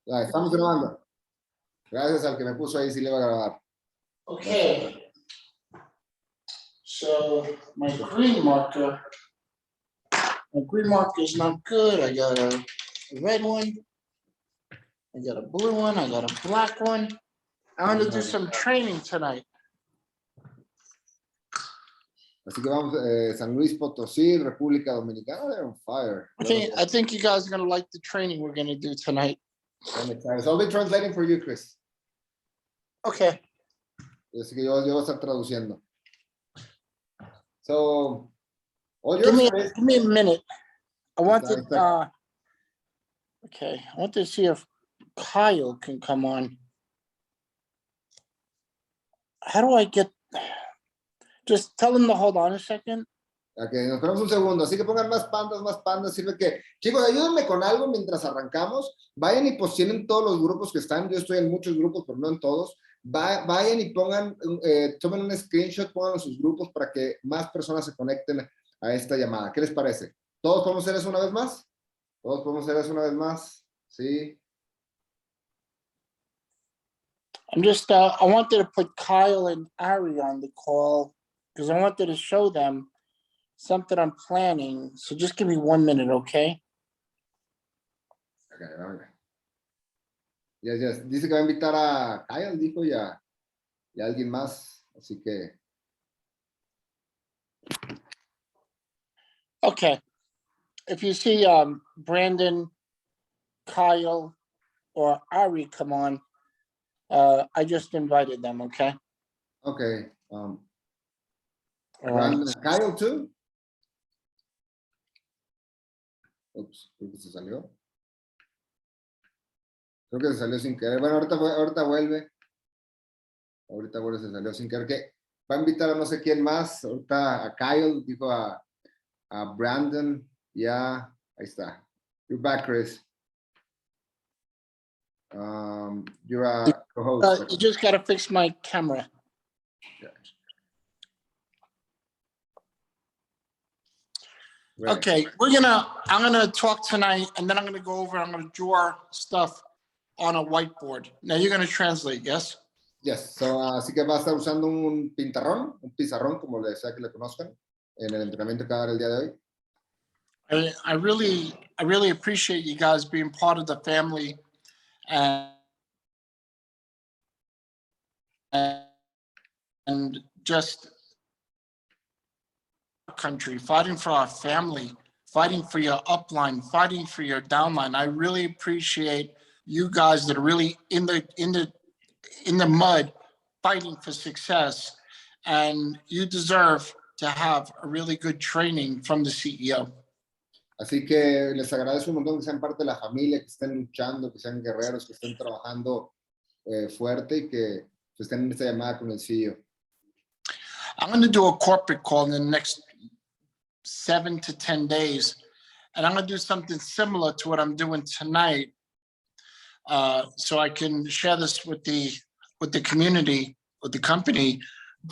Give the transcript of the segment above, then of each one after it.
Ya, estamos grabando. Gracias al que me puso ahí, sí le va a grabar. Okay. So my green marker is not good. I got a red one. I got a blue one. I got a black one. I'm going to do some training tonight. Así que vamos, San Luis Potosí, República Dominicana, they're on fire. Okay, I think you guys are going to like the training we're going to do tonight. I'm excited. So I'll be translating for you, Chris. Okay. Así que yo voy a estar traduciendo. So, all Give yours, me, give me a minute. I want Está- to, está. okay, I want to see if Kyle can come on. How do I get, just tell him to hold on a second. Ok, nos esperamos un segundo. Así que pongan más pandas. Sirve que, chicos, ayúdenme con algo mientras arrancamos. Vayan y posicionen todos los grupos que están. Yo estoy en muchos grupos, pero no en todos. Vayan y pongan, tomen un screenshot, pongan sus grupos para que más personas se conecten a esta llamada. ¿Qué les parece? ¿Todos podemos hacer eso una vez más? ¿Todos podemos hacer eso una vez más? Sí. I'm just, I wanted to put Kyle and Ari on the call because I wanted to show them something I'm planning. So just give me 1 minute, okay? Okay, okay. Yes. Dice que va a invitar a Kyle, dijo, y a alguien más. Así que... Okay. If you see Brandon, Kyle, or Ari come on, I just invited them, okay? Okay. Kyle too? Ups, creo que se salió. Creo que se salió sin querer. Bueno, ahorita vuelve. Ahorita vuelve, se salió sin querer. Que va a invitar a no sé quién más. Ahorita a Kyle, dijo a Brandon. Ya, ahí está. You're back, Chris. You're a co-host. You just gotta fix my camera. Yeah. Right. Okay, I'm gonna talk tonight, and then I'm gonna go over, I'm gonna draw stuff on a whiteboard. Now you're gonna translate, yes? Yes, so, así que va a estar usando un pizarrón, como le sea que le conozcan, en el entrenamiento que va a dar el día de hoy. I really appreciate you guys being part of the family and just country, fighting for our family, fighting for your upline, fighting for your downline. I really appreciate you guys that are really in the mud, fighting for success, and you deserve to have a really good training from the CEO. Así que les agradezco un montón que sean parte de la familia, que estén luchando, que sean guerreros, que estén trabajando fuerte y que estén en esta llamada con el CEO. I'm going to do a corporate call in the next 7 to 10 days, and I'm going to do something similar to what I'm doing tonight, so I can share this with the community, with the company.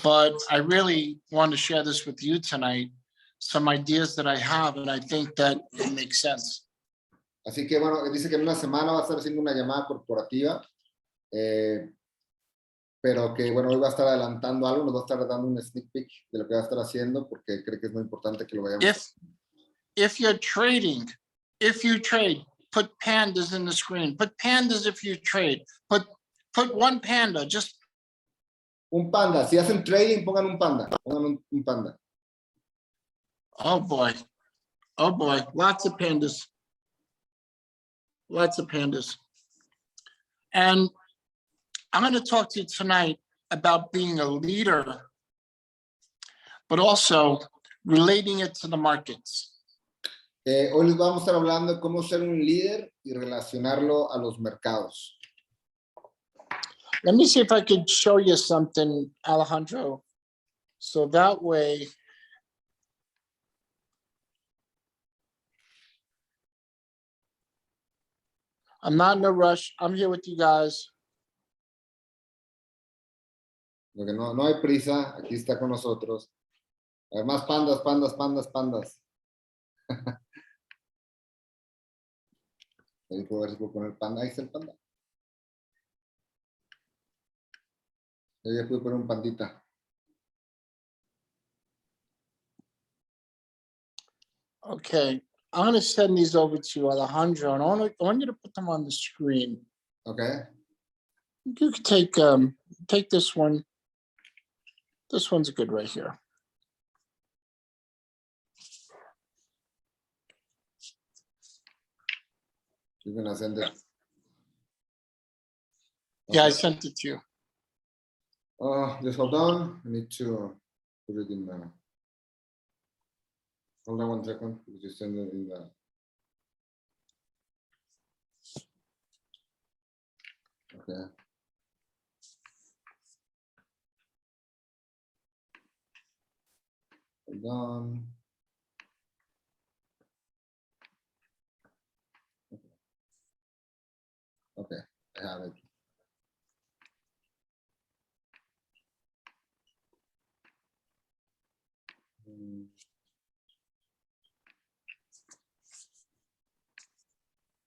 But I really want to share this with you tonight, some ideas that I have, and I think that it makes sense. Así que bueno, dice que en una semana va a estar haciendo una llamada corporativa, pero que bueno, hoy va a estar adelantando algo, nos va a estar dando un sneak peek de lo que va a estar haciendo, porque cree que es muy importante que lo vayamos. If you're trading, if you trade, put pandas in the screen. Put pandas if you trade. Put one panda, just. Un panda, si hacen trading, pongan un panda. Pongan un panda. Oh boy, lots of pandas. Lots of pandas. And I'm going to talk to you tonight about being a leader, but also relating it to the markets. Hoy les vamos a estar hablando de cómo ser un líder y relacionarlo a los mercados. Let me see if I could show you something, Alejandro. So that way, I'm not in a rush. I'm here with you guys. Porque no hay prisa, aquí está con nosotros. A ver, más pandas. Ahí puedo ver si puedo poner panda. Ahí está el panda. Ya pude poner un pandita. Okay, I'm going to send these over to you, Alejandro, and I want you to put them on the screen. Okay. You could take this one. This one's good right here. You're going to send it. Yeah, I Okay. sent it to you. Just hold on. I need to put it in the. Hold on 1 second. Just send it in the. Okay. Hold on. Okay, I have it.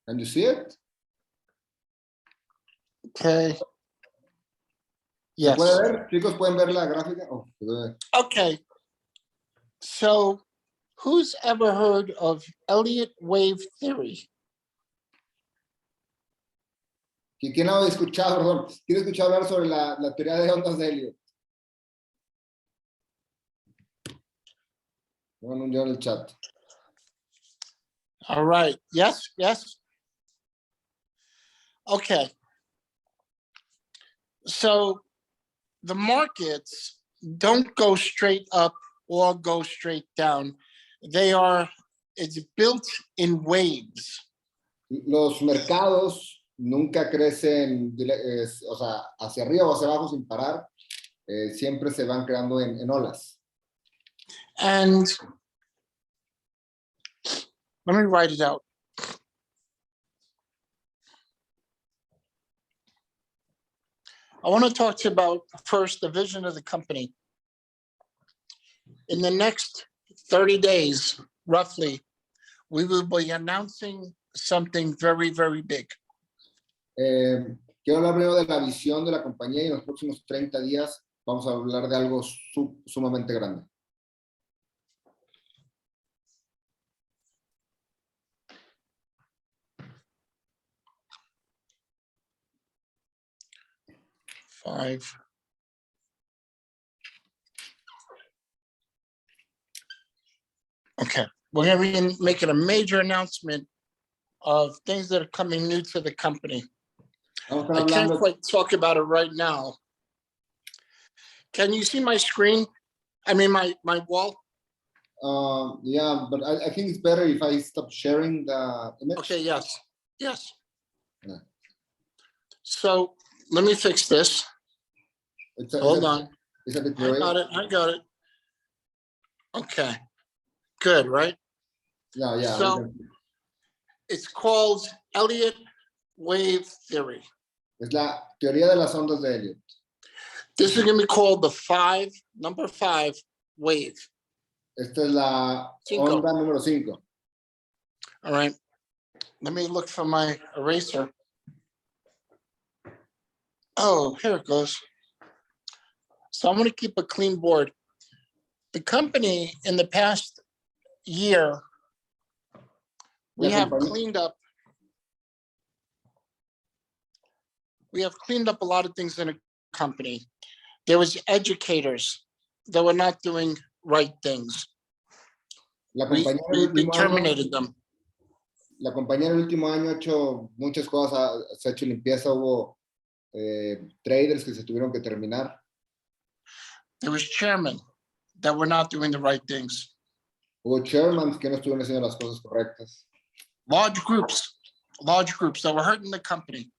Can you see it? Okay. ¿Se Yes. puede ver? Chicos, ¿pueden ver la gráfica? Oh, se puede ver. Okay. So, who's ever heard of Elliott wave theory? ¿Quién ha escuchado, perdón? ¿Quién ha escuchado hablar sobre la teoría de ondas de Elliott? Pongan un yo en el chat. All right. Yes, yes. Okay. So the markets don't go straight up or go straight down. It's built in waves. Los mercados nunca crecen, o sea, hacia arriba o hacia abajo sin parar. Siempre se van creando en olas. And let me write it out. I want to talk to you about first the vision of the company. In the next 30 days, roughly, we will be announcing something very, very big. Quiero hablar primero de la visión de la compañía y en los próximos 30 días vamos a hablar de algo sumamente grande. Five. Okay, we're going to be making a major announcement of things that are coming new to the company. I can't quite talk about it right now. Can you see my screen? I mean, my wall? Yeah, but I think it's better if I stop sharing the image. Okay, yes, yes. Yeah. So let me fix this. Hold on. Is that I got it. Okay, good, right? Yeah. So it's called Elliott wave theory. Es la teoría de las ondas de Elliott. This is going to be called the number five wave. Esta es la Cinco. onda número 5. All right. Let me look for my eraser. Oh, here it goes. So I'm going to keep a clean board. The company in the past year, we have cleaned up a lot of things in a company. There was educators that were not doing right things. We terminated them. La compañía en el último año ha hecho muchas cosas, se ha hecho limpieza, hubo traders que se tuvieron que terminar. There was chairmen that were not doing the right things. Hubo chairmans que no estuvieron haciendo las cosas correctas. Large groups that were hurting the company.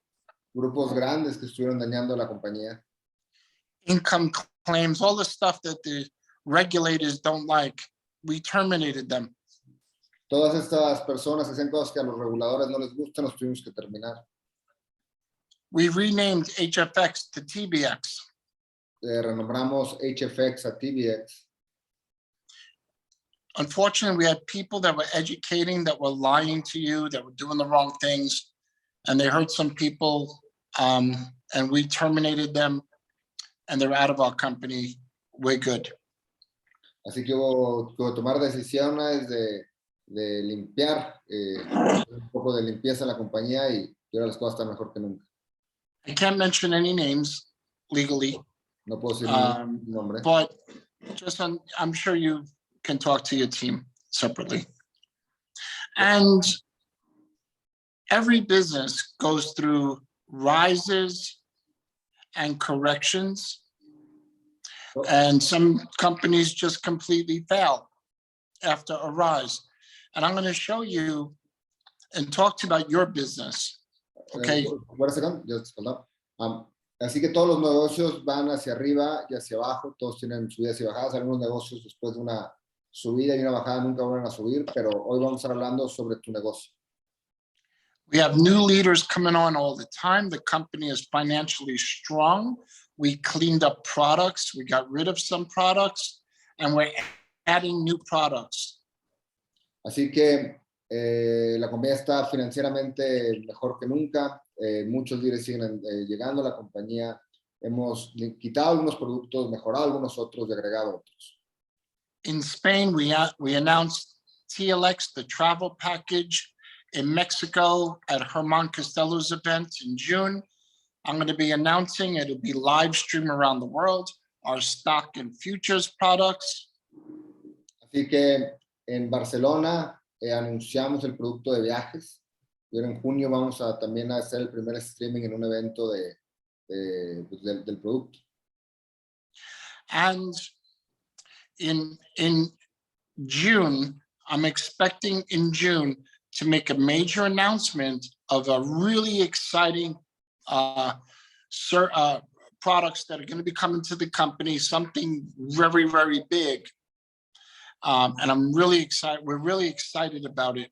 Grupos grandes que estuvieron dañando a la compañía. Income claims, all the stuff that the regulators don't like, we terminated them. Todas estas personas que hacen cosas que a los reguladores no les gustan, los tuvimos que terminar. We renamed HFX to TBX. Renombramos HFX a TBX. Unfortunately, we had people that were educating, that were lying to you, that were doing the wrong things, and they hurt some people, and we terminated them. and they're out of our company, we're good. Así que hubo que tomar decisiones de limpiar, un poco de limpieza en la compañía y ahora las cosas están mejor que nunca. I can't mention any names legally, No puedo decir ningún nombre. but just I'm sure you can talk to your team separately. And every business goes through rises and corrections. And some companies just completely fail after a rise. And I'm going to show you and talk to you about your business. Okay. Así que todos los negocios van hacia arriba y hacia abajo, todos tienen subidas y bajadas. Algunos negocios después de una subida y una bajada nunca vuelven a subir, pero hoy vamos a estar hablando sobre tu negocio. We have new leaders coming on all the time. The company is financially strong. We cleaned up products. We got rid of some products, and we're adding new products. Así que la compañía está financieramente mejor que nunca. Muchos líderes siguen llegando a la compañía. Hemos quitado algunos productos, mejorado algunos otros y agregado otros. In Spain, we announced TLX, the travel package. In Mexico, at Herman Castello's event in June, I'm going to be announcing, it'll be live stream around the world, our stock and futures products. Así que en Barcelona anunciamos el producto de viajes. Y ahora en junio vamos a también a hacer el primer streaming en un evento del producto. And in June, I'm expecting in June to make a major announcement of a really exciting products that are going to be coming to the company, something very, very big. And I'm really excited. We're really excited about it.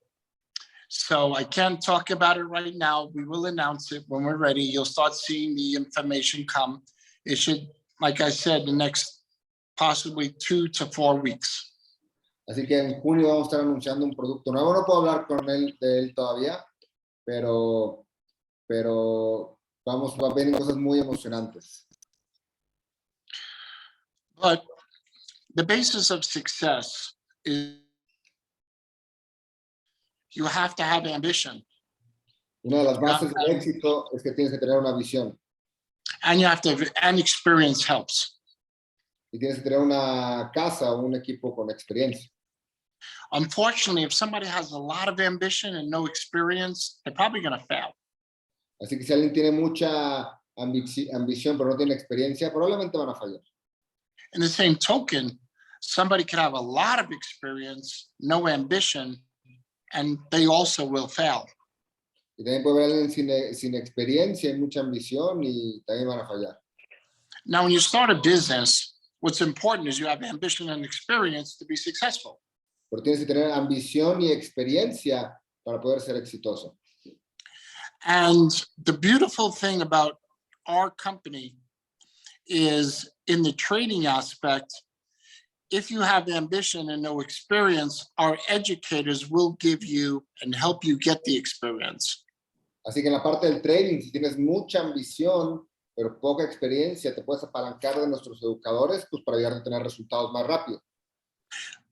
So I can't talk about it right now. We will announce it when we're ready. You'll start seeing the information come. It should, like I said, the next possibly 2 to 4 weeks. Así que en junio vamos a estar anunciando un producto nuevo. No puedo hablar de él todavía, pero va a venir cosas muy emocionantes. But the basis of success is you have to have ambition. Una de las bases del éxito es que tienes que tener una visión. And you have to, and experience helps. Y tienes que tener una casa o un equipo con experiencia. Unfortunately, if somebody has a lot of ambition and no experience, they're probably going to fail. Así que si alguien tiene mucha ambición pero no tiene experiencia, probablemente van a fallar. In the same token, somebody can have a lot of experience, no ambition, and they also will fail. Y también puede haber alguien sin experiencia y mucha ambición y también van a fallar. Now, when you start a business, what's important is you have ambition and experience to be successful. Pero tienes que tener ambición y experiencia para poder ser exitoso. And the beautiful thing about our company is in the trading aspect, if you have ambition and no experience, our educators will give you and help you get the experience. Así que en la parte del trading, si tienes mucha ambición, pero poca experiencia, te puedes apalancar de nuestros educadores pues, para ayudarte a tener resultados más rápido.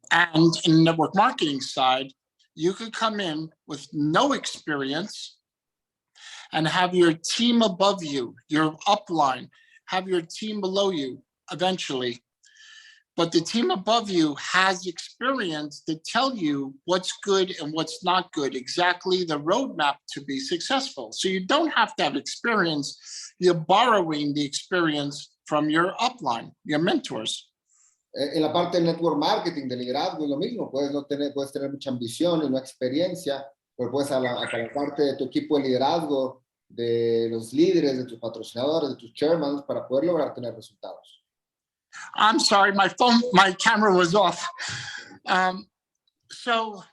And in the network marketing side, you could come in with no experience and have your team above you, your upline, have your team below you eventually. But the team above you has experience to tell you what's good and what's not good, exactly the roadmap to be successful. So you don't have to have experience. You're borrowing the experience from your upline, your mentors. En la parte del network marketing, de liderazgo, es lo mismo. Puedes tener mucha ambición y no experiencia, pero puedes apalancarte de tu equipo de liderazgo, de los líderes, de tus patrocinadores, de tus chairmans, para poder lograr tener resultados. I'm sorry, my camera was off. So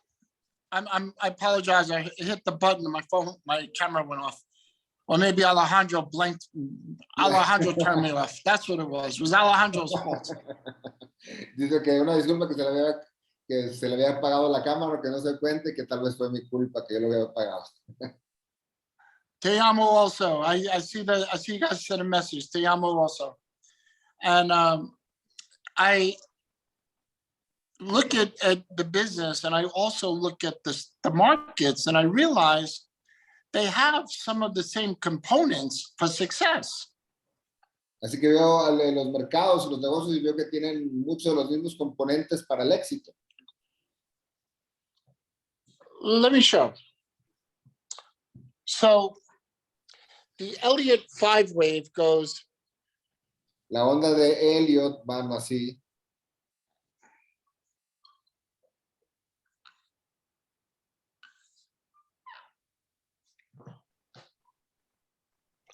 I apologize. I hit the button and my camera went off. Or maybe Alejandro blinked. Alejandro turned me off. That's what it was. It was Alejandro's fault. Dice que una disculpa que se le había apagado la cámara, que no se cuente, que tal vez fue mi culpa que yo lo había apagado. Te amo also. I see you guys sent a message. Te amo also. And I look at the business, and I also look at the markets, and I realize they have some of the same components for success. Así que veo los mercados y los negocios y veo que tienen muchos de los mismos componentes para el éxito. Let me show. So the Elliott 5 wave goes. La onda de Elliott van así.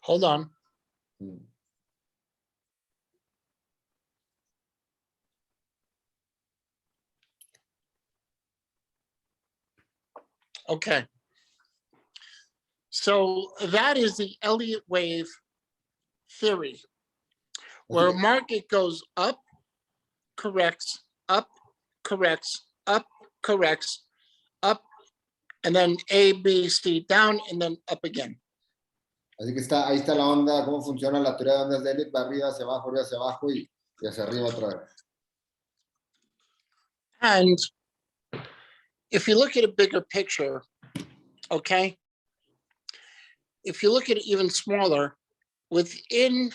Hold on. Okay. So that is the Elliott wave theory, where a market goes up, corrects, up, corrects, up, corrects, up, and then A, B, C, down, and then up again. Así que ahí está la onda, cómo funciona la teoría de ondas de Elliott, va arriba hacia abajo y hacia arriba otra vez. And if you look at a bigger picture, okay, if you look at it even smaller, within,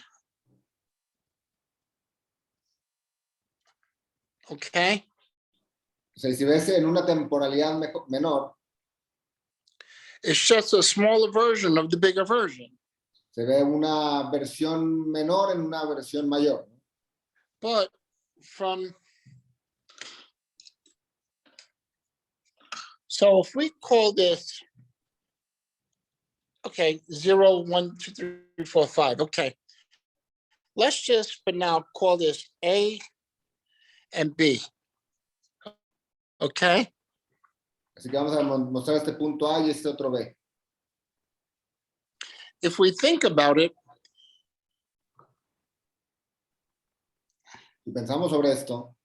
okay. O sea, si ves en una temporalidad menor, it's just a smaller version of the bigger version. se ve una versión menor en una versión mayor. But so if we call this, okay, 0, 1, 2, 3, 4, 5, okay. Let's just for now call this A and B, okay? Así que vamos a mostrar este punto A y este otro B. If we think about it, Si pensamos sobre esto,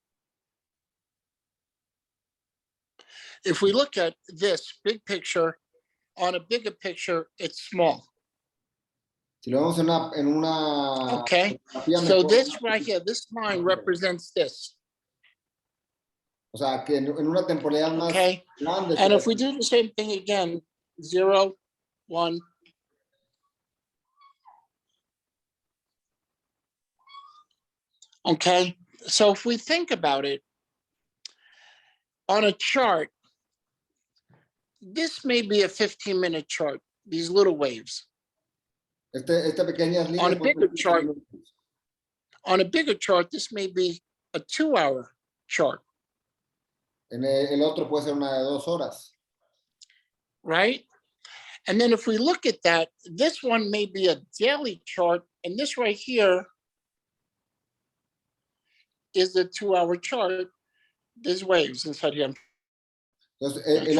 if we look at this big picture, on a bigger picture, it's small. si lo vemos en una Okay, so this right here, this line represents this. O sea, que en una temporalidad más Okay, grande. and if we do the same thing again, 0, 1. Okay, so if we think about it, on a chart, this may be a 15-minute chart, these little waves. Esta pequeña línea On a bigger chart, this may be a 2-hour chart. En el otro puede ser una de 2 horas. Right? And then if we look at that, this one may be a daily chart, and this right here is the 2-hour chart. There's waves inside here. Entonces, el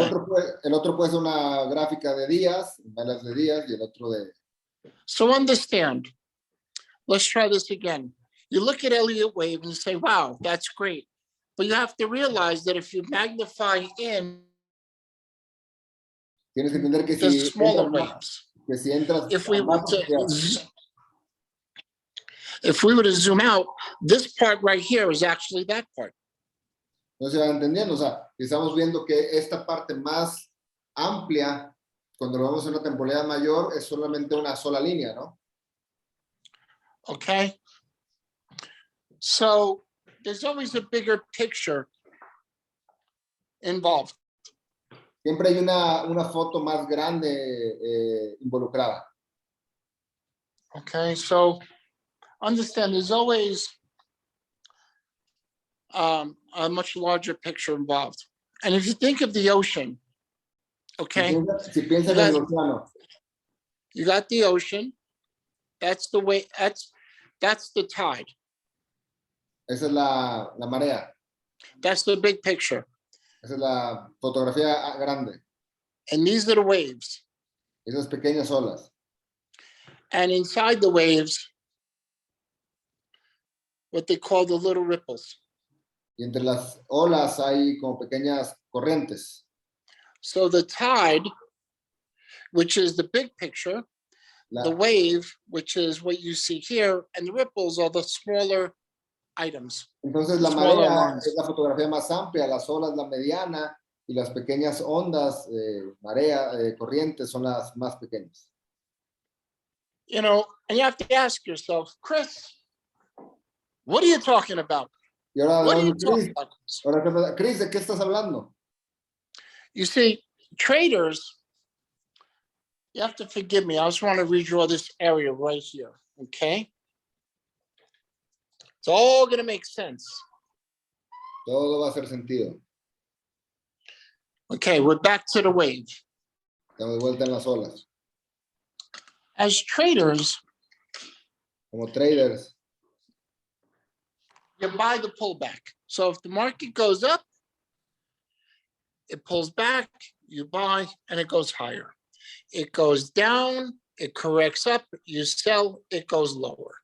otro puede ser una gráfica de días, balas de días, y el otro de... So understand, let's try this again. You look at Elliott wave and say, wow, that's great. But you have to realize that if you magnify in, Tienes que entender que the si smaller entras, waves. que si entras If we were to zoom out, this part right here is actually that part. no se va entendiendo, o sea, estamos viendo que esta parte más amplia, cuando lo vemos en una temporalidad mayor, es solamente una sola línea, ¿no? Okay. So there's always a bigger picture involved. Siempre hay una foto más grande involucrada. Okay, so understand there's always a much larger picture involved. And if you think of the ocean, okay, Si piensas en el océano, you got the ocean, that's the way, that's the tide. esa es la marea. That's the big picture. Esa es la fotografía grande. And these are the waves. Esas pequeñas olas. And inside the waves, what they call the little ripples. Y entre las olas hay como pequeñas corrientes. So the tide, which is the big picture, the wave, which is what you see here, and the ripples are the smaller items. Entonces la Smaller marea lines. es la fotografía más amplia, las olas la mediana y las pequeñas ondas, marea, corrientes son las más pequeñas. You know, and you have to ask yourself, Chris, what are you talking about? Y ahora, What are you Chris, talking about, Chris? ahora, Chris, ¿de qué estás hablando? You see, traders, you have to forgive me. I just want to redraw this area right here, okay? It's all going to make sense. Todo va a hacer sentido. Okay, we're back to the wave. Estamos de vuelta en las olas. As traders, Como traders, you buy the pullback. So if the market goes up, it pulls back, you buy, and it goes higher. It goes down, it corrects up, you sell, it goes lower.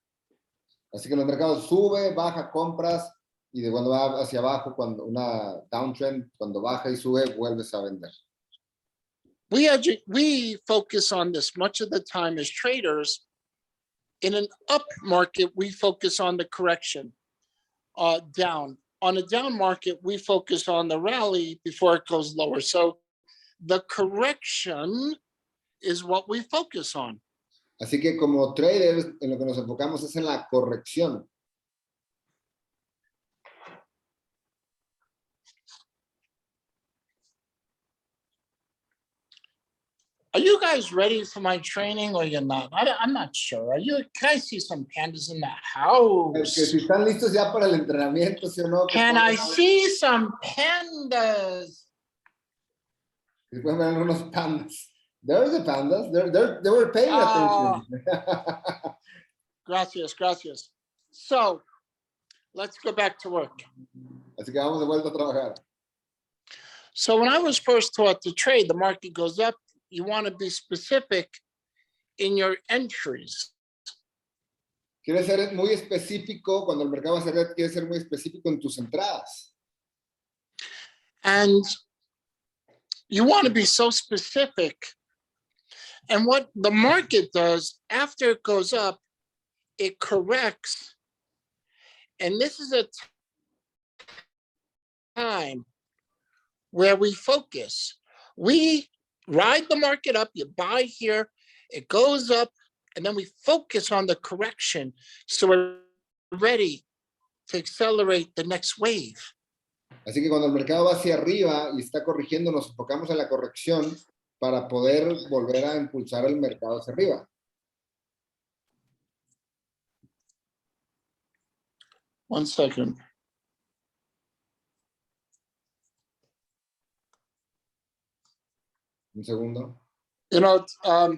así que en los mercados sube, baja, compras, y de cuando va hacia abajo, cuando una downtrend, cuando baja y sube, vuelves a vender. We focus on this much of the time as traders. In an up market, we focus on the correction, down. On a down market, we focus on the rally before it goes lower. So the correction is what we focus on. Así que como traders, en lo que nos enfocamos es en la corrección. Are you guys ready for my training or you're not? I'm not sure. Are you? Can I see some pandas in the Es que house? si están listos ya para el entrenamiento, ¿sí o no? Can I see some pandas? Si pueden ver unos pandas. There's the pandas. They were paying attention. Gracias, gracias. So let's go back to work. Así que vamos de vuelta a trabajar. So when I was first taught to trade, the market goes up. You want to be specific in your entries. Quieres ser muy específico, cuando el mercado va a cerrar, quieres ser muy específico en tus entradas. And you want to be so specific. And what the market does, after it goes up, it corrects. And this is a time where we focus. We ride the market up, you buy here, it goes up, and then we focus on the correction. So we're ready to accelerate the next wave. Así que cuando el mercado va hacia arriba y está corrigiendo, nos enfocamos en la corrección para poder volver a impulsar el mercado hacia arriba. One second. Un segundo. You know, I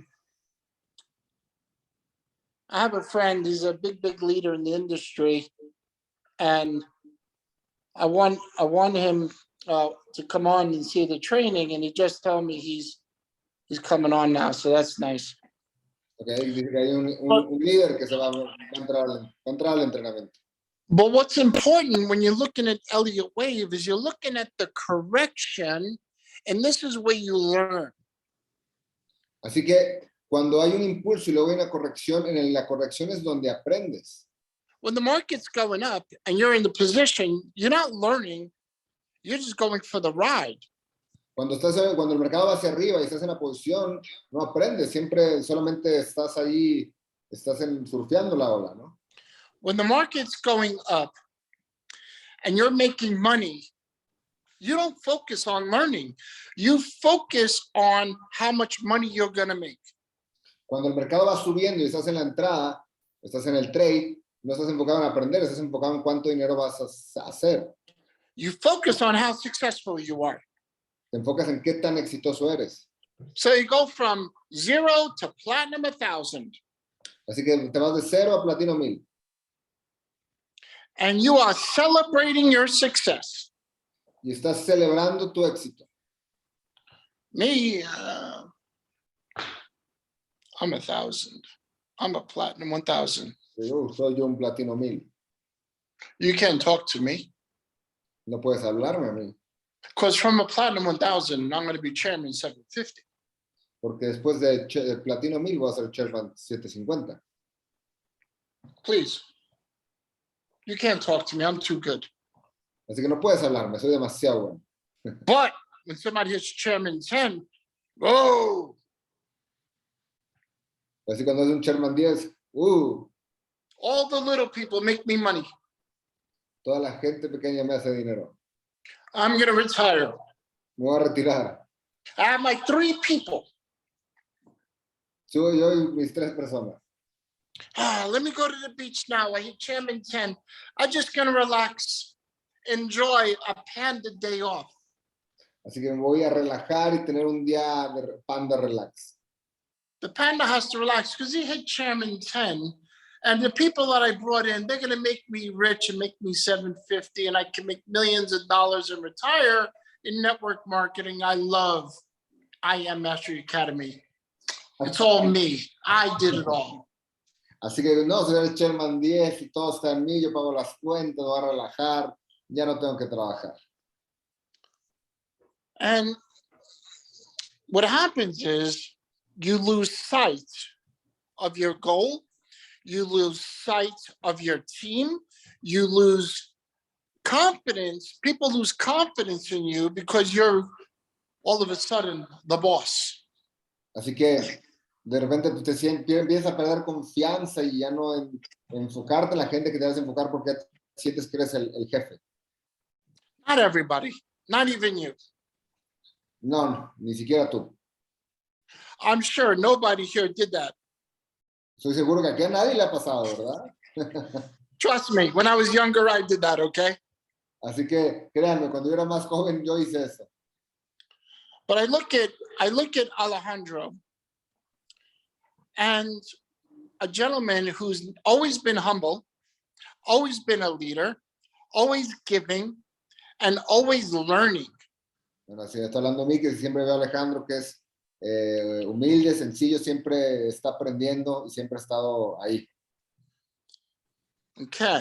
have a friend, he's a big leader in the industry. And I want him to come on and see the training. And he just told me he's coming on now. So that's nice. Okay, dice que hay un líder que se va a entrar al entrenamiento. But what's important when you're looking at Elliott Wave is you're looking at the correction, and this is where you learn. Así que cuando hay un impulso y luego hay una corrección, en la corrección es donde aprendes. When the market's going up and you're in the position, you're not learning, you're just going for the ride. Cuando el mercado va hacia arriba y estás en la posición, no aprendes, siempre solamente estás ahí, estás surfeando la ola, ¿no? When the market's going up and you're making money, you don't focus on learning. You focus on how much money you're going to make. Cuando el mercado va subiendo y estás en la entrada, estás en el trade, no estás enfocado en aprender, estás enfocado en cuánto dinero vas a hacer. You focus on how successful you are. Te enfocas en qué tan exitoso eres. So you go from 0 to platinum 1,000. Así que te vas de 0 a platino 1000. And you are celebrating your success. Y estás celebrando tu éxito. Me, I'm 1,000. I'm a platinum 1,000. Soy yo un platino 1000. You can't talk to me. No puedes hablarme a mí. Because from a platinum 1,000, I'm going to be chairman 750. porque después de platino 1000 voy a ser Chairman 750. Please. You can't talk to me. I'm too good. Así que no puedes hablarme, soy demasiado bueno. But when somebody hits Chairman 10, oh, Así cuando es un Chairman 10, all the little people make me money. toda la gente pequeña me hace dinero. I'm going to retire. Me voy a retirar. I have my 3 people. Subo yo y mis 3 personas. Let me go to the beach now. I hit Chairman 10. I'm just going to relax, enjoy a panda day off. Así que me voy a relajar y tener un día de panda relax. The panda has to relax because he hit Chairman 10. And the people that I brought in, they're going to make me rich and make me 750, and I can make millions of dollars and retire in network marketing. I love IM Mastery Academy. It's all me. I did it all. Así que no, soy el Chairman 10 y todo está en mí, yo pago las cuentas, voy a relajar, ya no tengo que trabajar. And what happens is you lose sight of your goal, you lose sight of your team, you lose confidence. People lose confidence in you because you're all of a sudden the boss. Así que de repente tú empiezas a perder confianza y ya no enfocarte en la gente que te vas a enfocar porque sientes que eres el jefe. Not everybody, not even you. No, ni siquiera tú. I'm sure nobody here did that. Estoy seguro que aquí a nadie le ha pasado, ¿verdad? Trust me, when I was younger, I did that, okay? Así que créanme, cuando yo era más joven yo hice eso. But I look at Alejandro, and a gentleman who's always been humble, always been a leader, always giving, and always learning. Bueno, si estoy hablando de mí, que siempre veo a Alejandro, que es humilde, sencillo, siempre está aprendiendo y siempre ha estado ahí. Okay.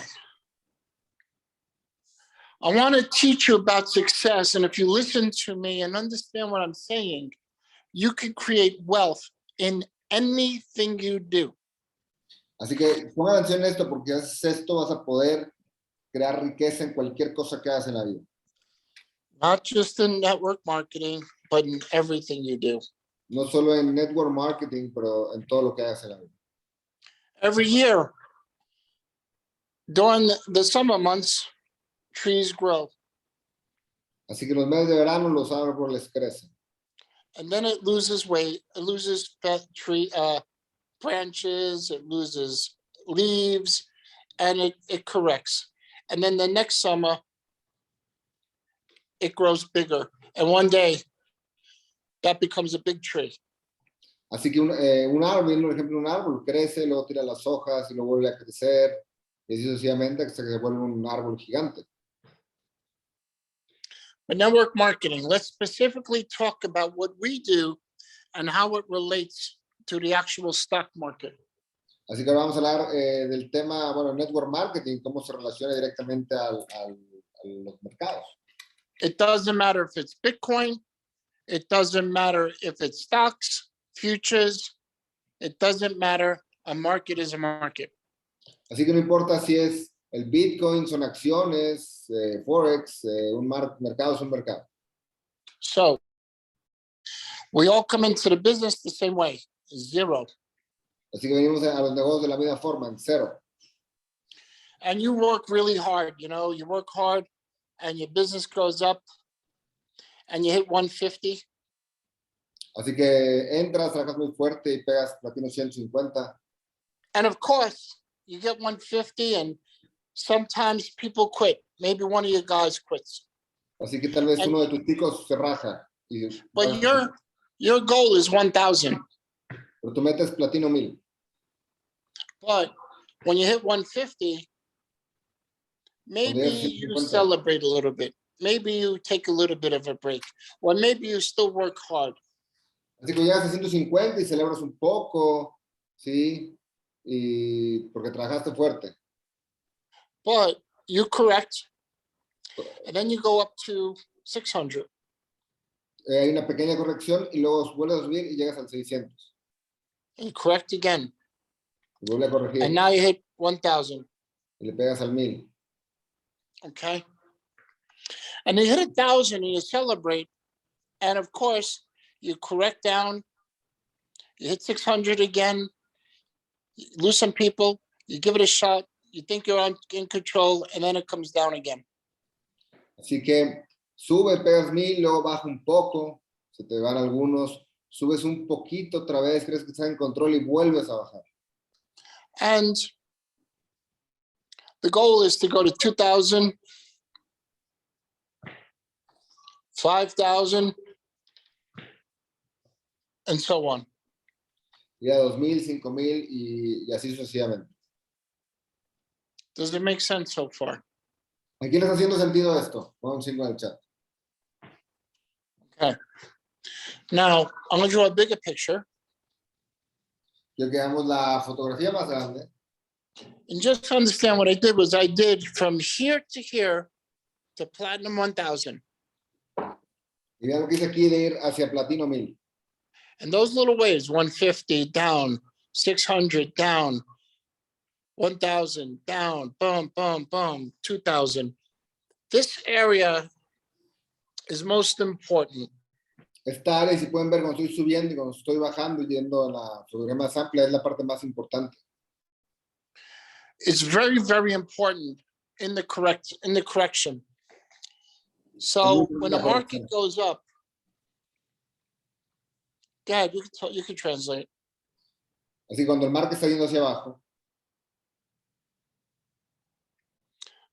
I want to teach you about success, and if you listen to me and understand what I'm saying, you can create wealth in anything you do. Así que pongan atención en esto, porque si haces esto vas a poder crear riqueza en cualquier cosa que hagas en la vida. Not just in network marketing, but in everything you do. No solo en network marketing, pero en todo lo que hagas en la vida. Every year, during the summer months, trees grow. Así que en los meses de verano los árboles crecen. And then it loses weight, it loses branches, it loses leaves, and it corrects. And then the next summer, it grows bigger. And one day, that becomes a big tree. Así que un árbol, por ejemplo, un árbol crece, luego tira las hojas y luego vuelve a crecer, y así sucesivamente hasta que se vuelve un árbol gigante. But network marketing, let's specifically talk about what we do and how it relates to the actual stock market. Así que ahora vamos a hablar del tema, bueno, network marketing, cómo se relaciona directamente a los mercados. It doesn't matter if it's Bitcoin, it doesn't matter if it's stocks, futures, it doesn't matter. A market is a market. Así que no importa si es el Bitcoin, son acciones, Forex, un mercado es un mercado. So we all come into the business the same way, zero. Así que venimos a los negocios de la misma forma, en cero. And you work really hard, you work hard and your business grows up and you hit 150. Así que entras, trabajas muy fuerte y pegas platino 150. And of course, you get 150 and sometimes people quit. Maybe one of your guys quits. Así que tal vez uno de tus chicos se raja. But your goal is 1,000. Pero tú metes platino 1000. But when you hit 150, maybe you celebrate a little bit. Maybe you take a little bit of a break. Or maybe you still work hard. Así que llegas a 150 y celebras un poco, ¿sí? Y porque trabajaste fuerte. But you correct. And then you go up to 600. hay una pequeña corrección y luego vuelves a subir y llegas al 600. And correct again. Y vuelve a corregir. And now you hit 1,000. Y le pegas al 1000. Okay. And you hit 1,000 and you celebrate. And of course, you correct down. You hit 600 again. You lose some people. You give it a shot. You think you're in control, and then it comes down again. Así que sube, pegas 1000, luego baja un poco, se te van algunos, subes un poquito otra vez, crees que estás en control y vuelves a bajar. And the goal is to go to 2,000, 5,000, and so on. Y a 2000, 5000 y así sucesivamente. Does it make sense so far? ¿A quién le está haciendo sentido esto? Pon un 5 en el chat. Okay. Now, I'm going to draw a bigger picture. Quiero que veamos la fotografía más grande. And just to understand what I did was I did from here to platinum 1,000. Y vean lo que hice aquí de ir hacia platino 1000. And those little waves, 150 down, 600 down, 1,000 down, boom, boom, boom, 2,000. This area is most important. Esta área, si pueden ver, cuando estoy subiendo y cuando estoy bajando y yendo a la fotografía más amplia, es la parte más importante. It's very, very important in the correction. So when the market goes up, Dad, you can translate. Así cuando el market está yendo hacia abajo.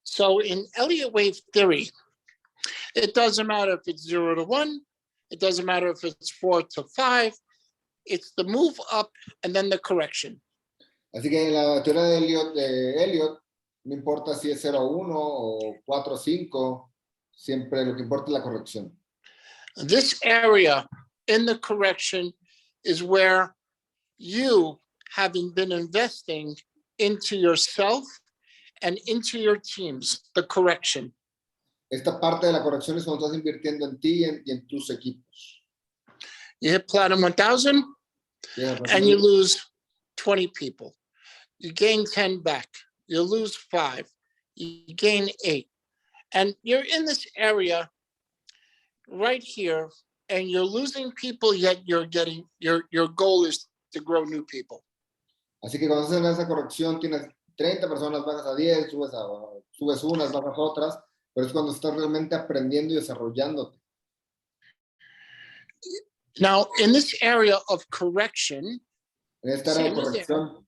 So in Elliott wave theory, it doesn't matter if it's 0 to 1, it doesn't matter if it's 4 to 5, it's the move up and then the correction. Así que en la teoría de Elliott, no importa si es 0 a 1 o 4 a 5, siempre lo que importa es la corrección. This area in the correction is where you, having been investing into yourself and into your teams, the correction. Esta parte de la corrección es cuando estás invirtiendo en ti y en tus equipos. You hit platinum 1,000 and you lose 20 people. You gain 10 back. You lose 5. You gain 8. And you're in this area right here, and you're losing people, yet you're getting, your goal is to grow new people. Así que cuando haces esa corrección, tienes 30 personas, bajas a 10, subes unas, bajas otras, pero es cuando estás realmente aprendiendo y desarrollándote. Now, in this area of correction, En esta área de corrección,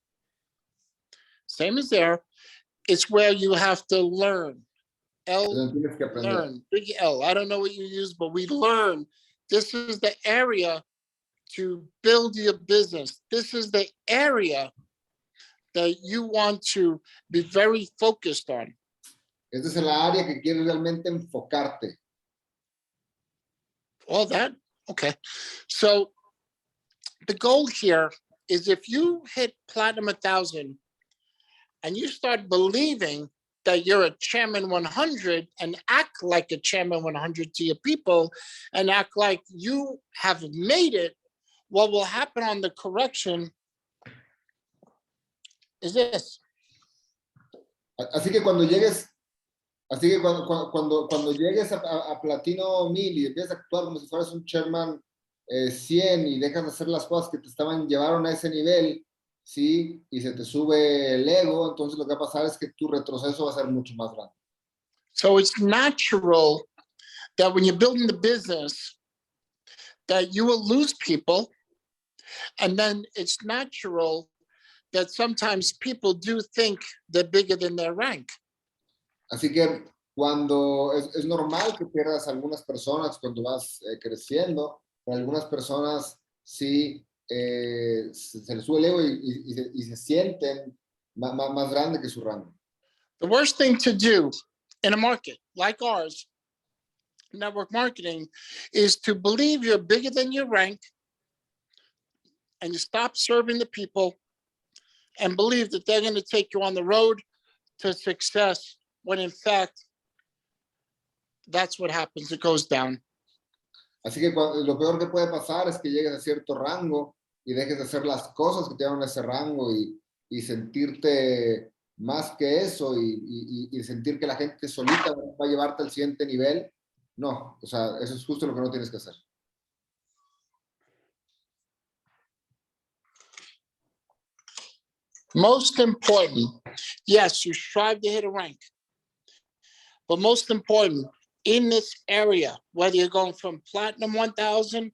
same as there, it's where you have to learn. tienes que aprender. Learn, big L. I don't know what you use, but we learn. This is the area to build your business. This is the area that you want to be very focused on. Esta es la área que quieres realmente enfocarte. All that? Okay. So the goal here is if you hit platinum 1,000 and you start believing that you're a chairman 100 and act like a chairman 100 to your people and act like you have made it, what will happen on the correction is this. Así que cuando llegues a platino 1000 y empiezas a actuar como si fueras un chairman 100 y dejas de hacer las cosas que te llevaron a ese nivel, ¿sí? Y se te sube el ego, entonces lo que va a pasar es que tu retroceso va a ser mucho más grande. So it's natural that when you're building the business, that you will lose people. And then it's natural that sometimes people do think they're bigger than their rank. Así que cuando es normal que pierdas algunas personas cuando vas creciendo, pero algunas personas sí se les sube el ego y se sienten más grande que su rango. The worst thing to do in a market like ours, network marketing, is to believe you're bigger than your rank and you stop serving the people and believe that they're going to take you on the road to success, when in fact, that's what happens. It goes down. Así que lo peor que puede pasar es que llegues a cierto rango y dejes de hacer las cosas que te llevan a ese rango y sentirte más que eso y sentir que la gente solita va a llevarte al siguiente nivel. No, o sea, eso es justo lo que no tienes que hacer. Most important, yes, you strive to hit a rank. But most important, in this area, whether you're going from platinum 1000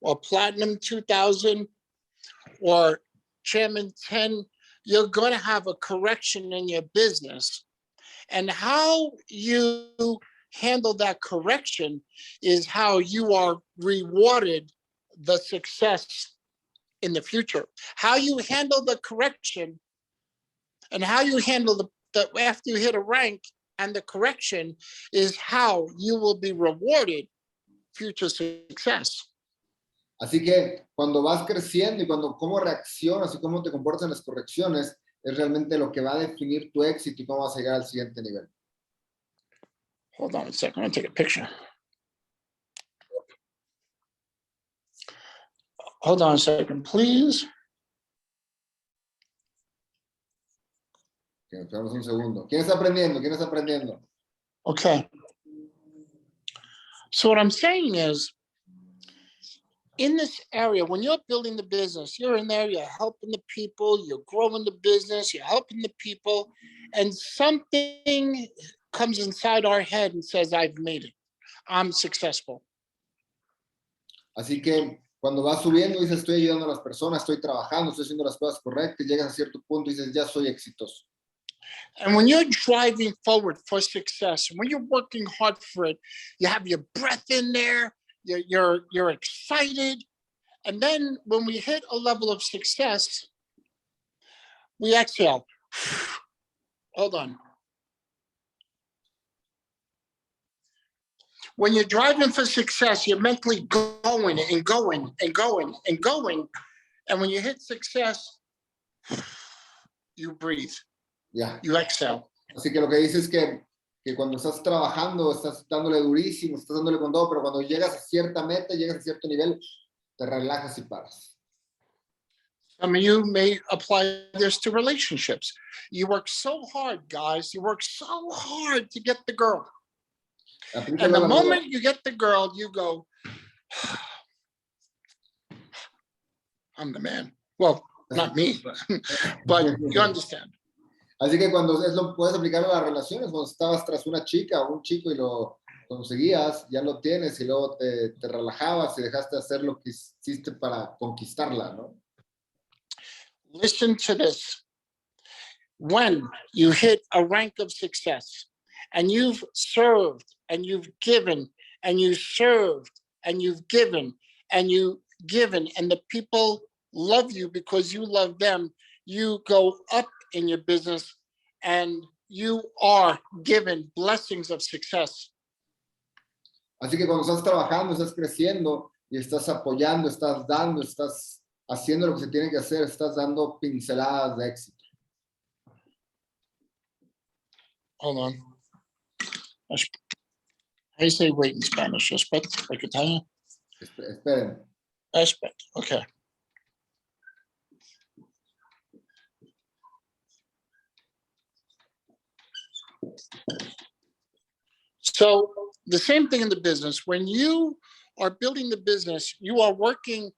or platinum 2000 or chairman 10, you're going to have a correction in your business. And how you handle that correction is how you are rewarded the success in the future. How you handle the correction and how you handle the after you hit a rank and the correction is how you will be rewarded future success. Así que cuando vas creciendo y cómo reaccionas y cómo te comportas en las correcciones es realmente lo que va a definir tu éxito y cómo vas a llegar al siguiente nivel. Hold on a second, I'm gonna take a picture. Hold on a second, please. Okay, esperamos un segundo. ¿Quién está aprendiendo? ¿Quién está aprendiendo? Okay. So what I'm saying is, in this area, when you're building the business, you're in there, you're helping the people, you're growing the business, you're helping the people, and something comes inside our head and says, I've made it. I'm successful. Así que cuando vas subiendo dices, estoy ayudando a las personas, estoy trabajando, estoy haciendo las cosas correctas, y llegas a cierto punto y dices, ya soy exitoso. And when you're driving forward for success, when you're working hard for it, you have your breath in there, you're excited. And then when we hit a level of success, we exhale. Hold on. When you're driving for success, you're mentally going and going and going and going. And when you hit success, you breathe. Yeah. You exhale. Así que lo que dices es que cuando estás trabajando, estás dándole durísimo, estás dándole con todo, pero cuando llegas a cierta meta, llegas a cierto nivel, te relajas y paras. Some of you may apply this to relationships. You work so hard, guys. You work so hard to get the girl. And the moment you get the girl, you go, I'm the man. Well, not me, but you understand. Así que cuando puedes aplicarlo a las relaciones, cuando estabas tras una chica o un chico y lo conseguías, ya lo tienes y luego te relajabas y dejaste de hacer lo que hiciste para conquistarla, ¿no? Listen to this. When you hit a rank of success and you've served and you've given and you served and you've given and you've given and the people love you because you love them, you go up in your business and you are given blessings of success. Así que cuando estás trabajando, estás creciendo y estás apoyando, estás dando, estás haciendo lo que se tiene que hacer, estás dando pinceladas de éxito. Hold on. How do you say wait in Spanish? Respect, like Italian? Esperen. Respect, okay. So the same thing in the business. When you are building the business, you are working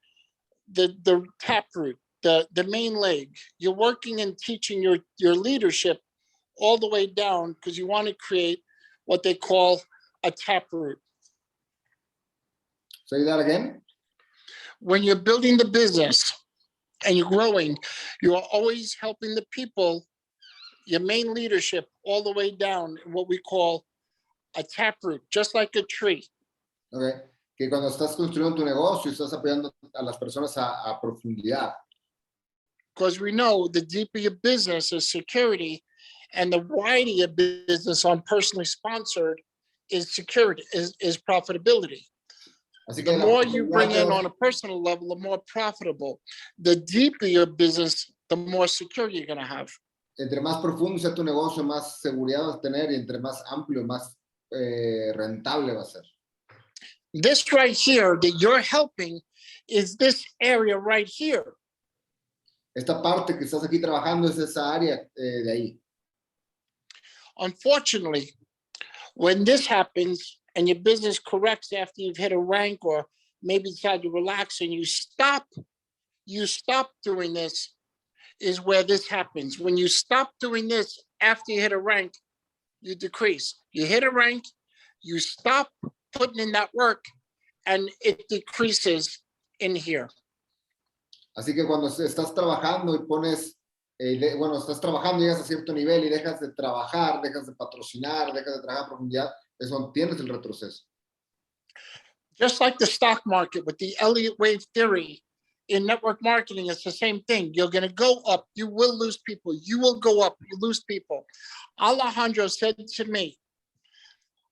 the taproot, the main leg. You're working and teaching your leadership all the way down because you want to create what they call a taproot. Say that again. When you're building the business and you're growing, you are always helping the people, your main leadership, all the way down in what we call a taproot, just like a tree. Okay. Que cuando estás construyendo tu negocio, estás apoyando a las personas a profundidad. Because we know the deeper your business is security, and the wider your business on personally sponsored is security, is profitability. Así que The more you bring in on a personal level, the more profitable. The deeper your business, the more security you're going to have. Entre más profundo sea tu negocio, más seguridad vas a tener y entre más amplio, más rentable va a ser. This right here that you're helping is this area right here. Esta parte que estás aquí trabajando es esa área de ahí. Unfortunately, when this happens and your business corrects after you've hit a rank or maybe decide to relax and you stop doing this is where this happens. When you stop doing this after you hit a rank, you decrease. You hit a rank, you stop putting in that work, and it decreases in here. Así que cuando estás trabajando y pones, estás trabajando, llegas a cierto nivel y dejas de trabajar, dejas de patrocinar, dejas de trabajar a profundidad, es cuando tienes el retroceso. Just like the stock market with the Elliott wave theory, in network marketing, it's the same thing. You're going to go up, you will lose people. You will go up, you lose people. Alejandro said to me,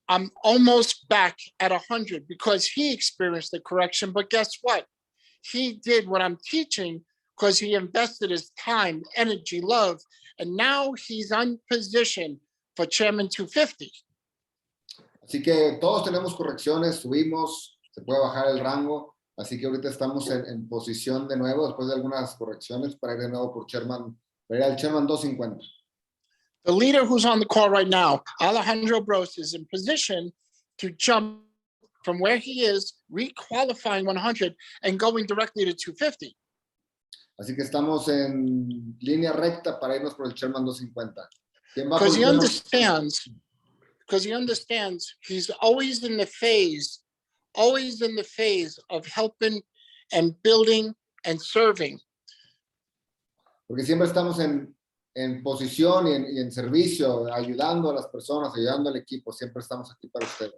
I'm almost back at 100 because he experienced the correction. But guess what? He did what I'm teaching because he invested his time, energy, love, and now he's on position for Chairman 250. Así que todos tenemos correcciones, subimos, se puede bajar el rango. Así que ahorita estamos en posición de nuevo, después de algunas correcciones, para ir de nuevo por Chairman, para ir al Chairman 250. The leader who's on the call right now, Alejandro Bros, is in position to jump from where he is, requalifying 100 and going directly to 250. Así que estamos en línea recta para irnos por el Chairman 250. Because he understands he's always in the phase of helping and building and serving. Porque siempre estamos en posición y en servicio, ayudando a las personas, ayudando al equipo. Siempre estamos aquí para ustedes.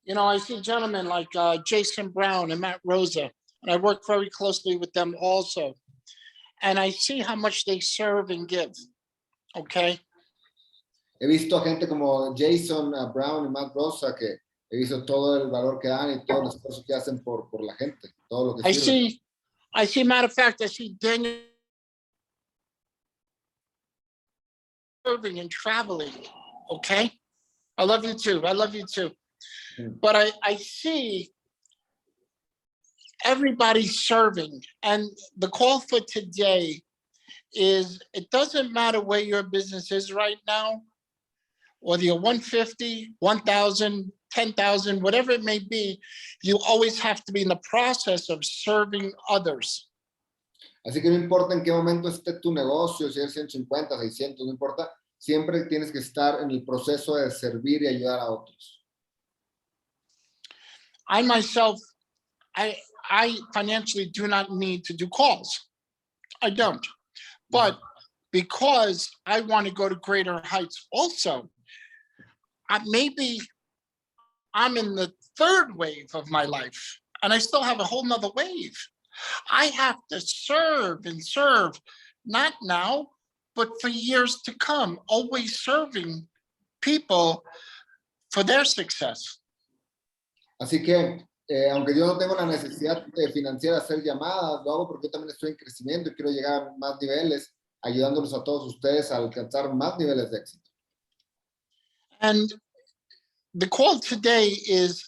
You know, I see gentlemen like Jason Brown and Matt Rosa, and I work very closely with them also. And I see how much they serve and give, okay? He visto a gente como Jason Brown y Matt Rosa que he visto todo el valor que dan y todo el esfuerzo que hacen por la gente, todo lo que sirven. I see, matter of fact, I see Daniel serving and traveling, okay? I love you too. But I see everybody serving. And the call for today is, it doesn't matter where your business is right now, whether you're 150, 1,000, 10,000, whatever it may be, you always have to be in the process of serving others. Así que no importa en qué momento esté tu negocio, si es 150, 600, no importa, siempre tienes que estar en el proceso de servir y ayudar a otros. I myself, I financially do not need to do calls. I don't. But because I want to go to greater heights also, maybe I'm in the third wave of my life and I still have a whole nother wave. I have to serve and serve, not now, but for years to come, always serving people for their success. Así que, aunque yo no tengo la necesidad financiera de hacer llamadas, lo hago porque yo también estoy en crecimiento y quiero llegar a más niveles, ayudándolos a todos ustedes a alcanzar más niveles de éxito. And the call today is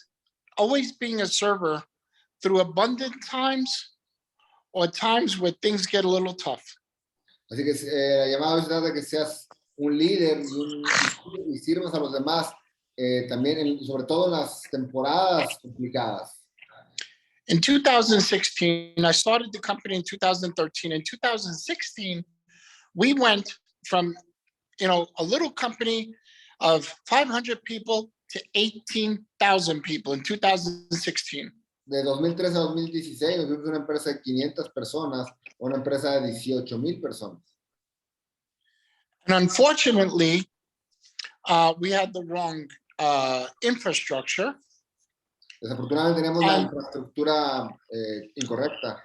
always being a server through abundant times or times where things get a little tough. Así que la llamada es de que seas un líder y sirvas a los demás también, sobre todo en las temporadas complicadas. In 2016, I started the company in 2013. In 2016, we went from, a little company of 500 people to 18,000 people in 2016. De 2013 a 2016, nos vimos una empresa de 500 personas a una empresa de 18,000 personas. And unfortunately, we had the wrong infrastructure. Desafortunadamente teníamos la infraestructura incorrecta.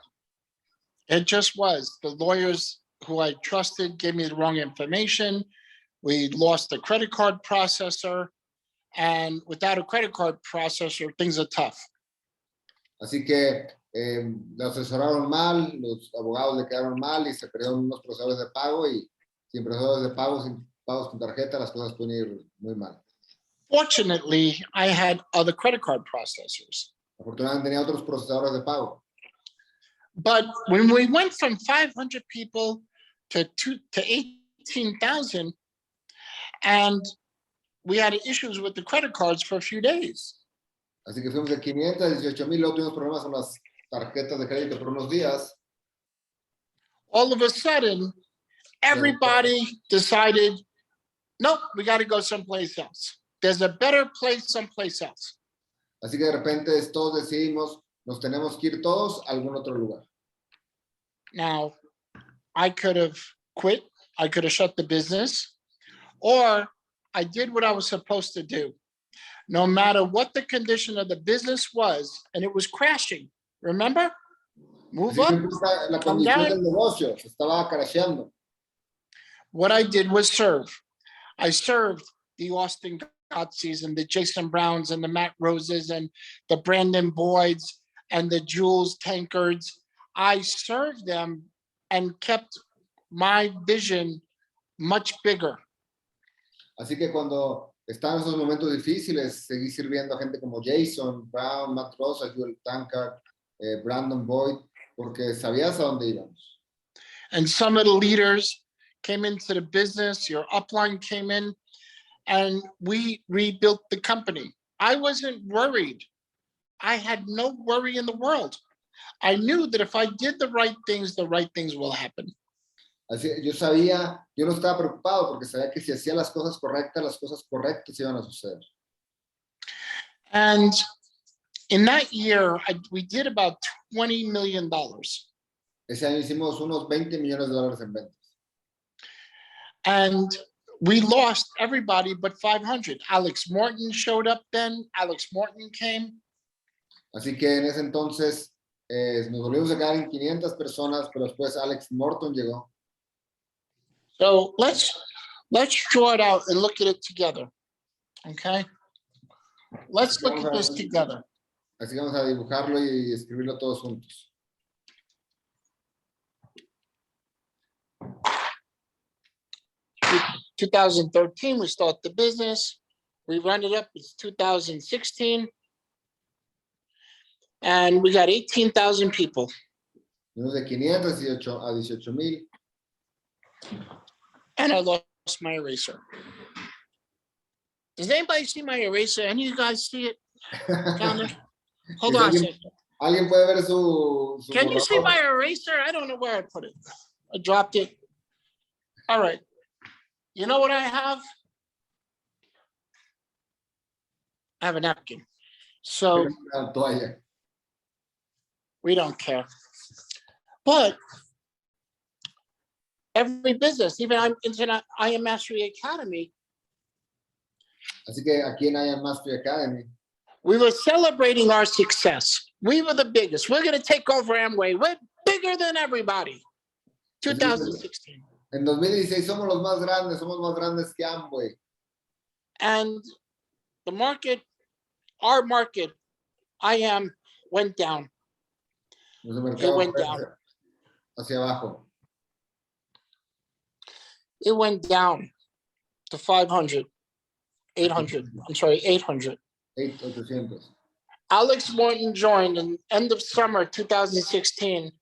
It just was. The lawyers who I trusted gave me the wrong information. We lost a credit card processor. And without a credit card processor, things are tough. Así que lo asesoraron mal, los abogados le quedaron mal y se perdieron unos procesadores de pago y sin procesadores de pago, sin pagos con tarjeta, las cosas pueden ir muy mal. Fortunately, I had other credit card processors. Afortunadamente tenía otros procesadores de pago. But when we went from 500 people to 18,000, and we had issues with the credit cards for a few days. Así que fuimos de 500 a 18,000, luego tuvimos problemas con las tarjetas de crédito por unos días. All of a sudden, everybody decided, nope, we got to go someplace else. There's a better place someplace else. Así que de repente todos decidimos, nos tenemos que ir todos a algún otro lugar. Now, I could have quit, I could have shut the business, or I did what I was supposed to do. No matter what the condition of the business was, and it was crashing, remember? Move Así up, que la come condición down. del negocio se estaba crasheando. What I did was serve. I served the Austin Gotze's and the Jason Browns and the Matt Roses and the Brandon Boyds and the Jules Tankards. I served them and kept my vision much bigger. Así que cuando estaban esos momentos difíciles, seguí sirviendo a gente como Jason Brown, Matt Rosa, Jules Tankard, Brandon Boyd, porque sabías a dónde íbamos. And some of the leaders came into the business, your upline came in, and we rebuilt the company. I wasn't worried. I had no worry in the world. I knew that if I did the right things will happen. Así, yo no estaba preocupado porque sabía que si hacía las cosas correctas iban a suceder. And in that year, we did about $20 million. Ese año hicimos unos $20 millones en ventas. And we lost everybody but 500. Alex Morton showed up then. Alex Morton came. Así que en ese entonces nos volvimos a quedar en 500 personas, pero después Alex Morton llegó. So let's draw it out and look at it together. Okay? Let's look at this together. Así que vamos a dibujarlo y escribirlo todos juntos. In 2013, we start the business. We run it up. It's 2016. And we got 18,000 people. Fuimos de 500 a 18,000. And I lost my eraser. Does anybody see my eraser? Any of you guys see it? Hold on a second. ¿Alguien puede ver su Can you see my eraser? I don't know where I put it. I dropped it. All right. You know what I have? I have a napkin. So we don't care. But every business, even I Am Mastery Academy. Así que aquí en I Am Mastery Academy, we were celebrating our success. We were the biggest. We're going to take over Amway. We're bigger than everybody. 2016. En 2016 somos los más grandes que Amway. And the market, our market, I Am, went down. It went down. Hacia abajo. It went down to 500, 800. I'm sorry, 800. 800. Alex Morton joined in end of summer 2016,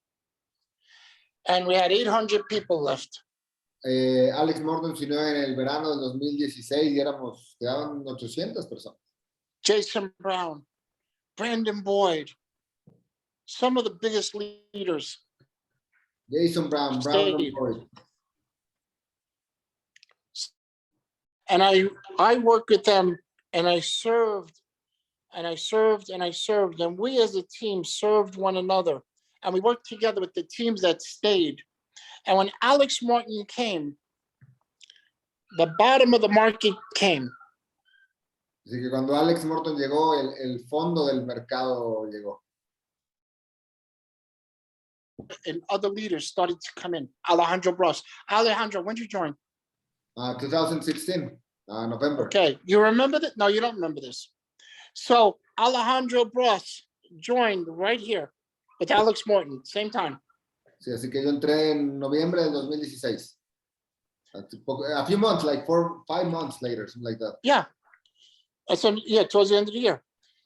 and we had 800 people left. Alex Morton se unió en el verano del 2016 y quedaban 800 personas. Jason Brown, Brandon Boyd, some of the biggest leaders. Jason Brown, Brandon Boyd. And I worked with them, and I served, and I served, and I served, and we as a team served one another, and we worked together with the teams that stayed. And when Alex Morton came, the bottom of the market came. Así que cuando Alex Morton llegó, el fondo del mercado llegó. And other leaders started to come in. Alejandro Bros. Alejandro, when did you join? 2016, November. Okay, you remember that? No, you don't remember this. So Alejandro Bros joined right here with Alex Morton, same time. Sí, así que yo entré en noviembre del 2016. A few months, like 5 months later, something like that. Yeah. So yeah, towards the end of the year.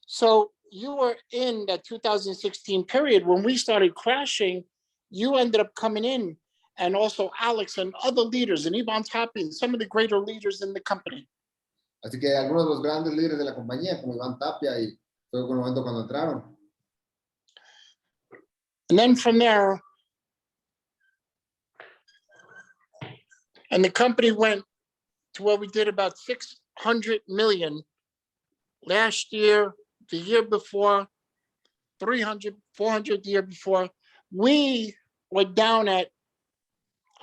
So you were in that 2016 period when we started crashing. You ended up coming in, and also Alex and other leaders, and Ivan Tapi, and some of the greater leaders in the company. Así que algunos de los grandes líderes de la compañía, como Iván Tapia, y fue un momento cuando entraron. And then from there, and the company went to where we did about 600 million last year, the year before, 300, 400 the year before. We were down at,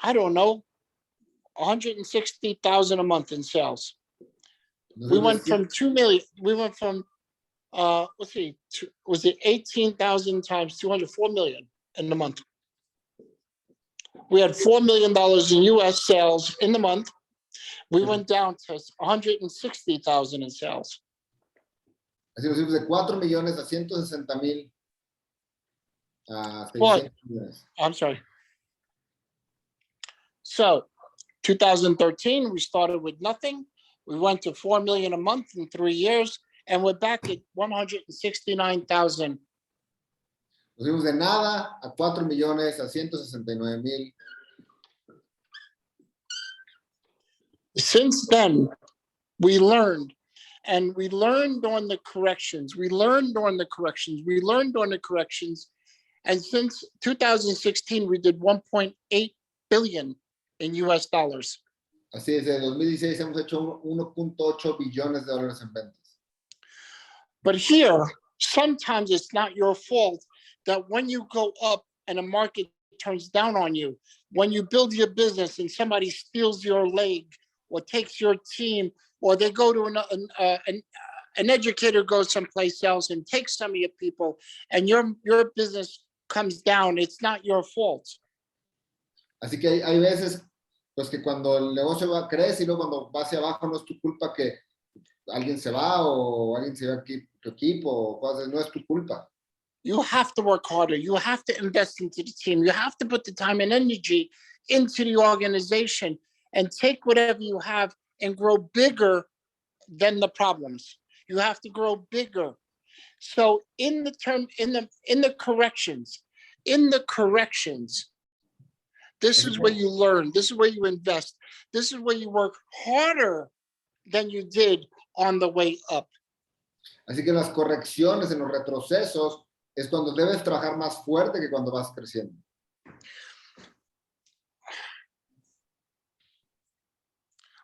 I don't know, 160,000 a month in sales. We went from 2 million, we went from, let's see, was it 18,000 times 200, 4 million in the month. We had $4 million in US sales in the month. We went down to 160,000 in sales. Así nos fuimos de 4 millones a 160,000 a 600 millones. I'm sorry. So 2013, we started with nothing. We went to 4 million a month in 3 years, and we're back at 169,000. Nos fuimos de nada a 4 millones a 169,000. Since then, we learned, and we learned on the corrections. We learned on the corrections. We learned on the corrections. And since 2016, we did 1.8 billion in US dollars. Así es, desde 2016 hemos hecho 1.8 billones de dólares en ventas. But here, sometimes it's not your fault that when you go up and a market turns down on you, when you build your business and somebody steals your leg or takes your team, or they go to an educator goes someplace else and takes some of your people, and your business comes down, it's not your fault. Así que hay veces pues que cuando el negocio crece y luego cuando va hacia abajo no es tu culpa que alguien se va o alguien se va aquí tu equipo o cosas, no es tu culpa. You have to work harder. You have to invest into the team. You have to put the time and energy into the organization and take whatever you have and grow bigger than the problems. You have to grow bigger. So in the corrections, this is where you learn. This is where you invest. This is where you work harder than you did on the way up. Así que en las correcciones, en los retrocesos, es cuando debes trabajar más fuerte que cuando vas creciendo.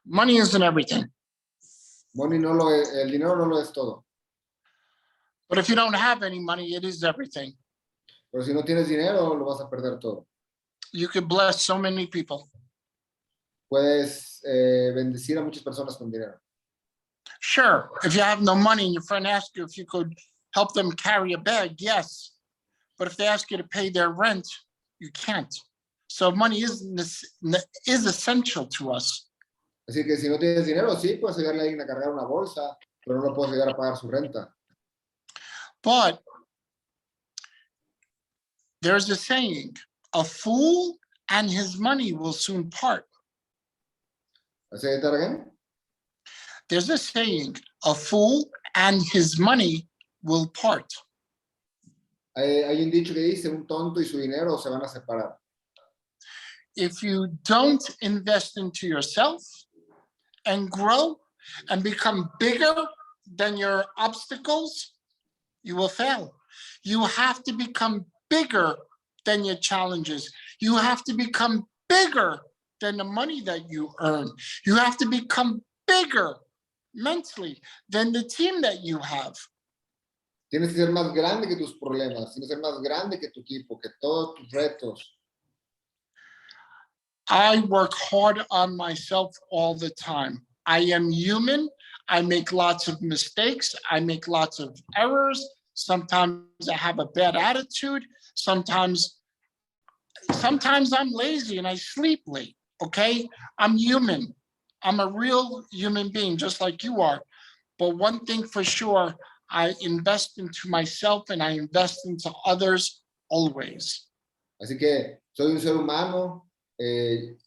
Money isn't everything. Money no lo es, el dinero no lo es todo. But if you don't have any money, it is everything. Pero si no tienes dinero, lo vas a perder todo. You could bless so many people. Puedes bendecir a muchas personas con dinero. Sure, if you have no money and your friend asks you if you could help them carry a bag, yes. But if they ask you to pay their rent, you can't. So money is essential to us. Así que si no tienes dinero, sí, puedes ayudarle a alguien a cargar una bolsa, pero no puedes ayudar a pagar su renta. But there's a saying, a fool and his money will soon part. Say that again? There's a saying, a fool and his money will part. Hay un dicho que dice, un tonto y su dinero se van a separar. If you don't invest into yourself and grow and become bigger than your obstacles, you will fail. You have to become bigger than your challenges. You have to become bigger than the money that you earn. You have to become bigger mentally than the team that you have. Tienes que ser más grande que tus problemas, tienes que ser más grande que tu equipo, que todos tus retos. I work hard on myself all the time. I am human. I make lots of mistakes. I make lots of errors. Sometimes I have a bad attitude. Sometimes I'm lazy and I sleep late, okay? I'm human. I'm a real human being, just like you are. But one thing for sure, I invest into myself and I invest into others always. Así que soy un ser humano,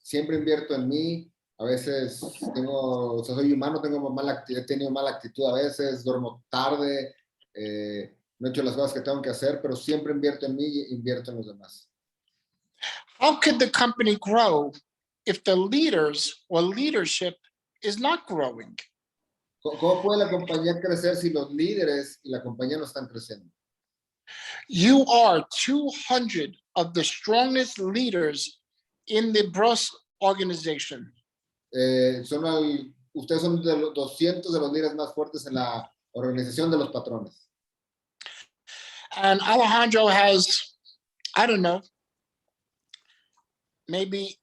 siempre invierto en mí, A veces o sea, soy humano, he tenido mala actitud a veces, duermo tarde, no he hecho las cosas que tengo que hacer, pero siempre invierto en mí y invierto en los demás. How could the company grow if the leaders or leadership is not growing? ¿Cómo puede la compañía crecer si los líderes y la compañía no están creciendo? You are 200 of the strongest leaders in the Bros organization. Ustedes son de los 200 de los líderes más fuertes en la organización de los patrones. And Alejandro has, I don't know, maybe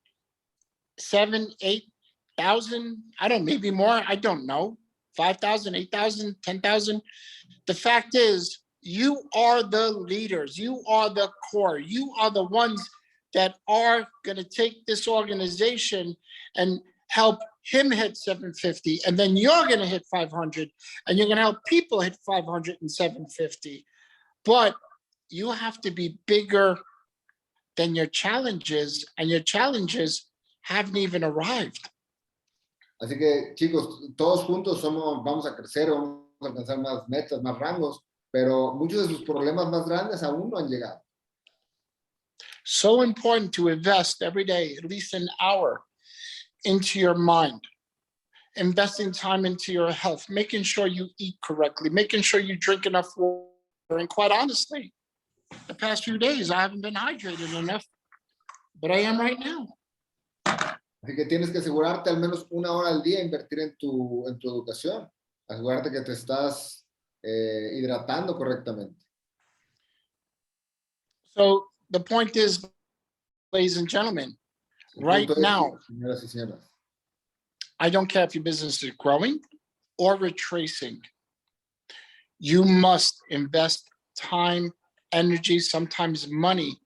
7,000, 8,000, I don't know, maybe more, I don't know, 5,000, 8,000, 10,000. The fact is, you are the leaders, you are the core, you are the ones that are going to take this organization and help him hit 750, and then you're going to hit 500, and you're going to help people hit 500 and 750. But you have to be bigger than your challenges, and your challenges haven't even arrived. Así que, chicos, todos juntos vamos a crecer, vamos a alcanzar más metas, más rangos, pero muchos de sus problemas más grandes aún no han llegado. So important to invest every day, at least an hour, into your mind, investing time into your health, making sure you eat correctly, making sure you drink enough water. And quite honestly, the past few days, I haven't been hydrated enough, but I am right now. Así que tienes que asegurarte al menos una hora al día invertir en tu educación. Asegurarte que te estás hidratando correctamente. So the point is, ladies and gentlemen, right now, señoras y señoras, I don't care if your business is growing or retracing. You must invest time, energy, sometimes money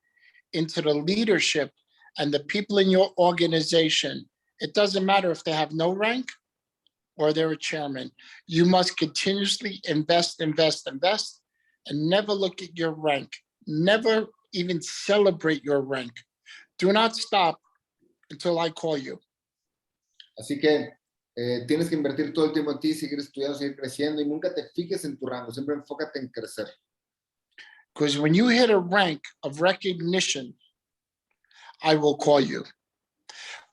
into the leadership and the people in your organization. It doesn't matter if they have no rank or they're a chairman. You must continuously invest, invest, invest, and never look at your rank. Never even celebrate your rank. Do not stop until I call you. Así que tienes que invertir todo el tiempo en ti, seguir estudiando, seguir creciendo y nunca te fijes en tu rango, siempre enfócate en crecer. Because when you hit a rank of recognition, I will call you.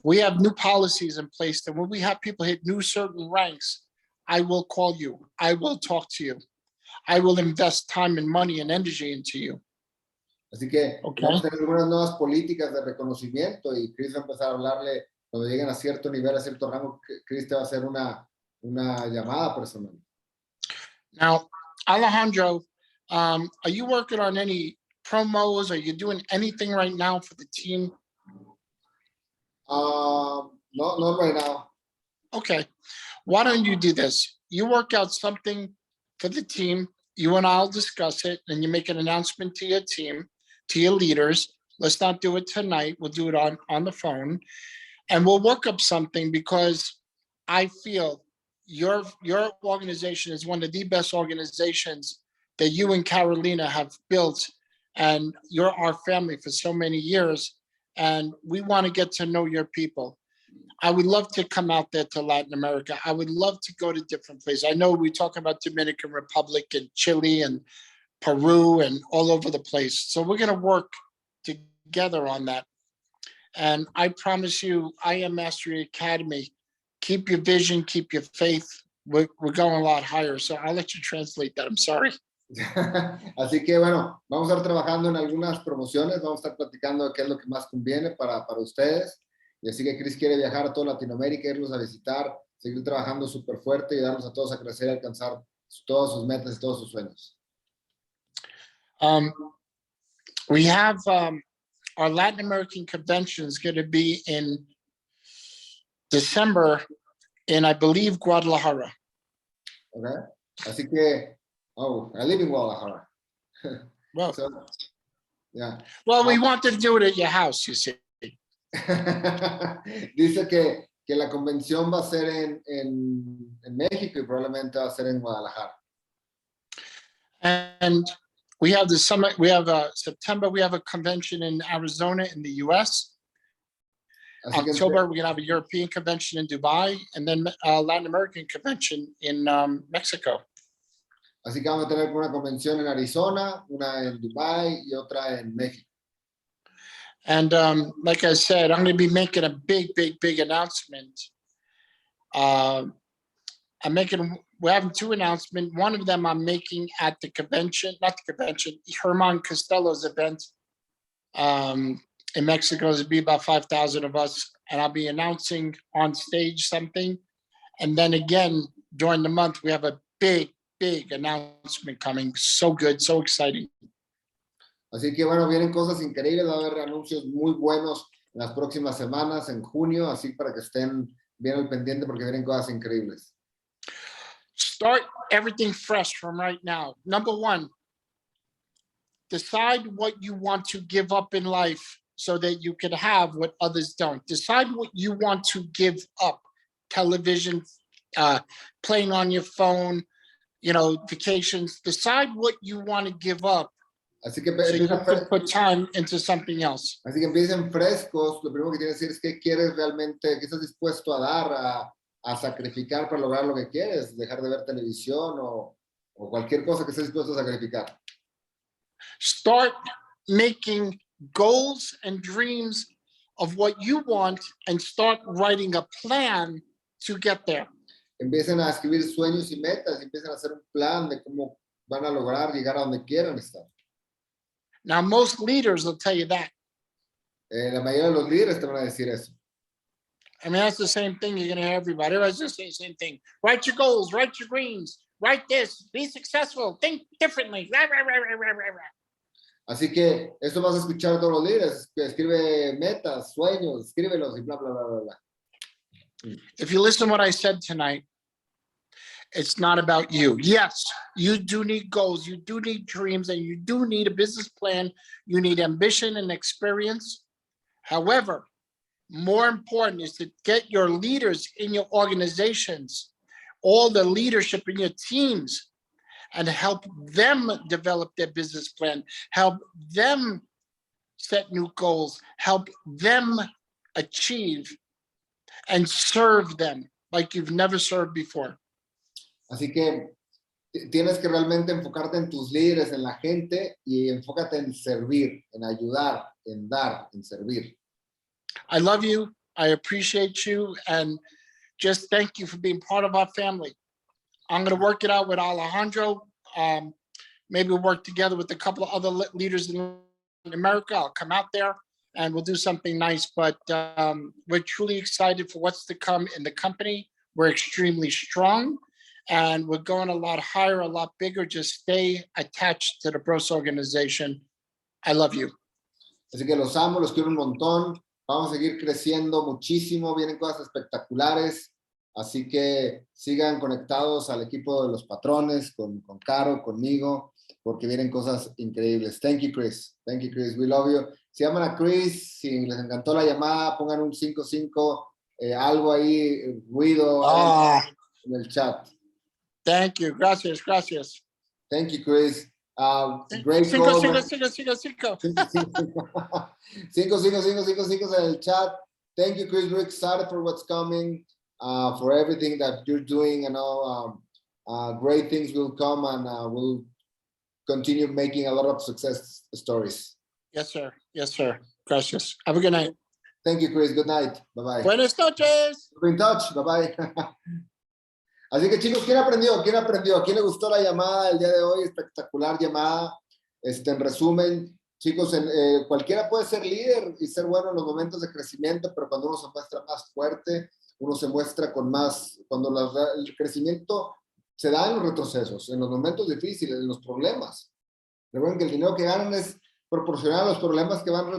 We have new policies in place that when we have people hit new certain ranks, I will call you. I will talk to you. I will invest time and money and energy into you. Así que vamos a tener algunas nuevas políticas de reconocimiento y Chris va a empezar a hablarle cuando lleguen a cierto nivel, a cierto rango. Chris te va a hacer una llamada personal. Now, Alejandro, are you working on any promos? Are you doing anything right now for the team? Not right now. Okay. Why don't you do this? You work out something for the team. You and I'll discuss it, and you make an announcement to your team, to your leaders. Let's not do it tonight. We'll do it on the phone, and we'll work up something because I feel your organization is one of the best organizations that you and Carolina have built, and you're our family for so many years, and we want to get to know your people. I would love to come out there to Latin America. I would love to go to different places. I know we talk about Dominican Republic and Chile and Peru and all over the place. So we're going to work together on that. And I promise you, I Am Mastery Academy, keep your vision, keep your faith. We're going a lot higher. So I'll let you translate that. I'm sorry. Así que bueno, vamos a estar trabajando en algunas promociones, vamos a estar platicando de qué es lo que más conviene para ustedes. Y así que Chris quiere viajar a toda Latinoamérica, irlos a visitar, seguir trabajando súper fuerte y darnos a todos a crecer y alcanzar todas sus metas y todos sus sueños. We have our Latin American convention is going to be in December in, I believe, Guadalajara. Okay. Así que, I live in Guadalajara. Well, so, yeah. Well, we wanted to do it at your house, you see. Dice que la convención va a ser en México y probablemente va a ser en Guadalajara. And we have the summit, we have September, we have a convention in Arizona in the US. Así que October, we're going to have a European convention in Dubai, and then Latin American convention in Mexico. Así que vamos a tener una convención en Arizona, una en Dubai y otra en México. And like I said, I'm going to be making a big announcement. We're having two announcements. One of them I'm making at the convention, not the convention, Herman Costello's event in Mexico. There'll be about 5,000 of us, and I'll be announcing on stage something. And then again, during the month, we have a big announcement coming. So good, so exciting. Así que bueno, vienen cosas increíbles, va a haber anuncios muy buenos en las próximas semanas, en junio, así para que estén bien al pendiente porque vienen cosas increíbles. Start everything fresh from right now. Number one, decide what you want to give up in life so that you can have what others don't. Decide what you want to give up. Television, playing on your phone, vacations. Decide what you want to give up. Así que so you can put time into something else. Así que empiecen frescos. Lo primero que tienes que decir es qué quieres realmente, qué estás dispuesto a dar, a sacrificar para lograr lo que quieres, dejar de ver televisión o cualquier cosa que estés dispuesto a sacrificar. Start making goals and dreams of what you want and start writing a plan to get there. Empiecen a escribir sueños y metas, y empiecen a hacer un plan de cómo van a lograr llegar a donde quieran estar. Now, most leaders will tell you that. La mayoría de los líderes te van a decir eso. I mean, that's the same thing you're going to hear everybody. Everybody's just saying the same thing. Write your goals, write your dreams, write this, be successful, think differently. Así que eso vas a escuchar a todos los líderes. Que escribe metas, sueños, escríbelos y bla, bla, bla, bla, bla. If you listen to what I said tonight, it's not about you. Yes, you do need goals, you do need dreams, and you do need a business plan. You need ambition and experience. However, more important is to get your leaders in your organizations, all the leadership in your teams, and help them develop their business plan, help them set new goals, help them achieve, and serve them like you've never served before. Así que tienes que realmente enfocarte en tus líderes, en la gente, y enfócate en servir, en ayudar, en dar, en servir. I love you. I appreciate you. And just thank you for being part of our family. I'm going to work it out with Alejandro. Maybe we'll work together with a couple of other leaders in America. I'll come out there and we'll do something nice. But we're truly excited for what's to come in the company. We're extremely strong. And we're going a lot higher, a lot bigger. Just stay attached to the Bros organization. I love you. Así que los amo, los quiero un montón. Vamos a seguir creciendo muchísimo. Vienen cosas espectaculares. Así que sigan conectados al equipo de los patrones, con Caro, conmigo, porque vienen cosas increíbles. Thank you, Chris. Thank you, Chris. We love you. Si llaman a Chris, si les encantó la llamada, pongan un 55, algo ahí, ruido en el chat. Thank you. Gracias. Thank you, Chris. Great Cinco. Cinco en el chat. Thank you, Chris. We're excited for what's coming, for everything that you're doing. I know great things will come, and we'll continue making a lot of success stories. Yes, sir. Gracias. Have a good night. Thank you, Chris. Good night. Bye-bye. Buenas noches. We're in touch. Bye-bye. Así que chicos, ¿quién aprendió? ¿A quién le gustó la llamada el día de hoy? Espectacular llamada. En resumen, chicos, cualquiera puede ser líder y ser bueno en los momentos de crecimiento, pero cuando uno se muestra más fuerte, uno se muestra con más, cuando el crecimiento se da en los retrocesos, en los momentos difíciles, en los problemas. Recuerden que el dinero que ganan es proporcional a los problemas que van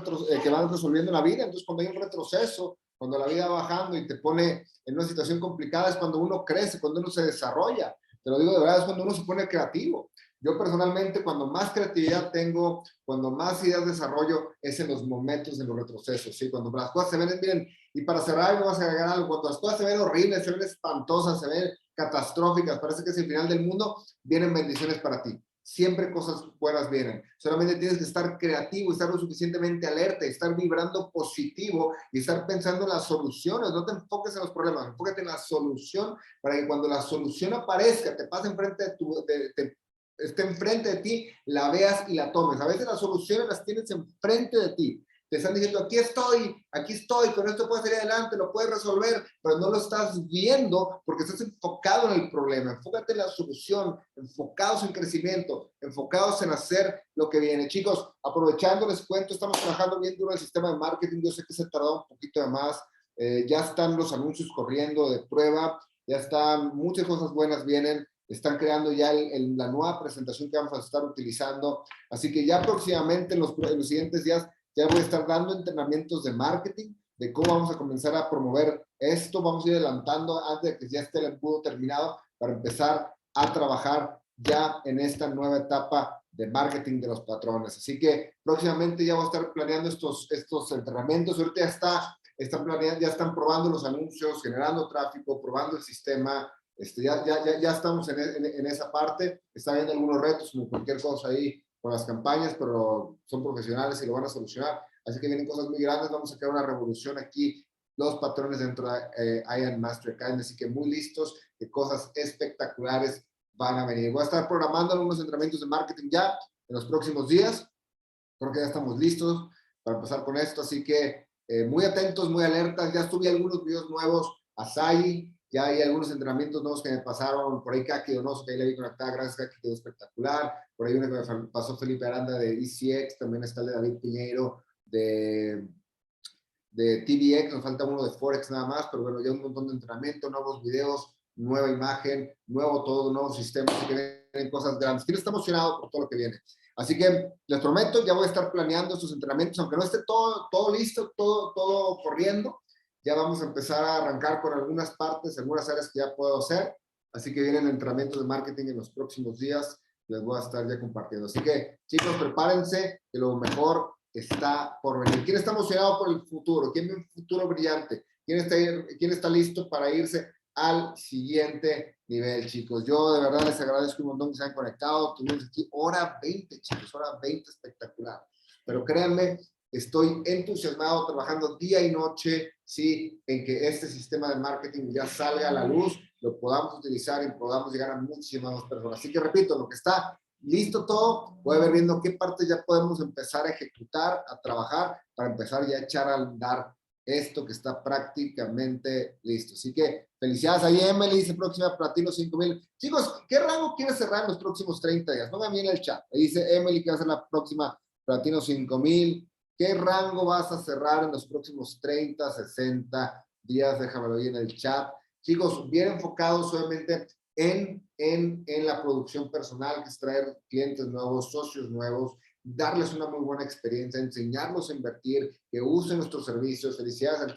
resolviendo en la vida. Entonces, cuando hay un retroceso, cuando la vida va bajando y te pone en una situación complicada, es cuando uno crece, cuando uno se desarrolla. Te lo digo de verdad, es cuando uno se pone creativo. Yo personalmente, cuando más creatividad tengo, cuando más ideas desarrollo, es en los momentos de los retrocesos, ¿sí? Cuando las cosas se ven bien. Y para cerrar, me vas a agregar algo. Cuando las cosas se ven horribles, se ven espantosas, se ven catastróficas, parece que es el final del mundo, vienen bendiciones para ti. siempre cosas buenas vienen. Solamente tienes que estar creativo, estar lo suficientemente alerta, estar vibrando positivo y estar pensando en las soluciones. No te enfoques en los problemas, enfócate en la solución para que cuando la solución aparezca, te pase enfrente esté enfrente de ti, la veas y la tomes. A veces las soluciones las tienes enfrente de ti. Te están diciendo, aquí estoy, con esto puedes salir adelante, lo puedes resolver, pero no lo estás viendo porque estás enfocado en el problema. Enfócate en la solución, enfocados en crecimiento, enfocados en hacer lo que viene. Chicos, aprovechando, les cuento, estamos trabajando bien duro en el sistema de marketing. Yo sé que se tardó un poquito de más. Ya están los anuncios corriendo de prueba, ya están, muchas cosas buenas vienen. Están creando ya la nueva presentación que vamos a estar utilizando. Así que ya próximamente, en los siguientes días, ya voy a estar dando entrenamientos de marketing, de cómo vamos a comenzar a promover esto. Vamos a ir adelantando antes de que ya esté el embudo terminado para empezar a trabajar ya en esta nueva etapa de marketing de los patrones. Así que próximamente ya voy a estar planeando estos entrenamientos. Ahorita ya están probando los anuncios, generando tráfico, probando el sistema. Ya estamos en esa parte. Está habiendo algunos retos, como cualquier cosa ahí con las campañas, pero son profesionales y lo van a solucionar. Así que vienen cosas muy grandes. Vamos a crear una revolución aquí, los patrones dentro de IAN Master Academy. Así que muy listos, que cosas espectaculares van a venir. Voy a estar programando algunos entrenamientos de marketing ya en los próximos días. Creo que ya estamos listos para empezar con esto. Así que muy atentos, muy alertas. Ya subí algunos videos nuevos a Sai. Ya hay algunos entrenamientos nuevos que me pasaron. Por ahí Kaki Donoso, que ahí la vi conectada. Gracias, Kaki, quedó espectacular. Por ahí uno que me pasó Felipe Aranda de DCX. También está el de David Piñeiro de TVX. Nos falta uno de Forex nada más. Pero bueno, ya un montón de entrenamiento, nuevos videos, nueva imagen, nuevo todo, nuevo sistema. Así que vienen cosas grandes. ¿Quién está emocionado por todo lo que viene? Así que les prometo, ya voy a estar planeando estos entrenamientos. Aunque no esté todo listo, todo corriendo. Ya vamos a empezar a arrancar con algunas partes, algunas áreas que ya puedo hacer. Así que vienen entrenamientos de marketing en los próximos días. Les voy a estar ya compartiendo. Así que, chicos, prepárense, que lo mejor está por venir. ¿Quién está emocionado por el futuro? ¿Quién ve un futuro brillante? ¿Quién está listo para irse al siguiente nivel, chicos? Yo de verdad les agradezco un montón que se hayan conectado. Tuvimos aquí hora 20, chicos, hora 20, espectacular. Pero créanme, estoy entusiasmado, trabajando día y noche, sí, en que este sistema de marketing ya salga a la luz, lo podamos utilizar y podamos llegar a muchísimas más personas. Así que repito, lo que está listo todo, voy a ver viendo qué parte ya podemos empezar a ejecutar, a trabajar, para empezar ya a echar a andar esto que está prácticamente listo. Así que felicidades. Ahí Emily dice próxima platino 5000. Chicos, ¿qué rango quieres cerrar en los próximos 30 días? Pongan bien en el chat. Ahí dice Emily que va a ser la próxima platino 5000. ¿Qué rango vas a cerrar en los próximos 30, 60 días? Déjamelo ahí en el chat. Chicos, bien enfocados obviamente en la producción personal, que es traer clientes nuevos, socios nuevos, darles una muy buena experiencia, enseñarlos a invertir, que usen nuestros servicios. Felicidades al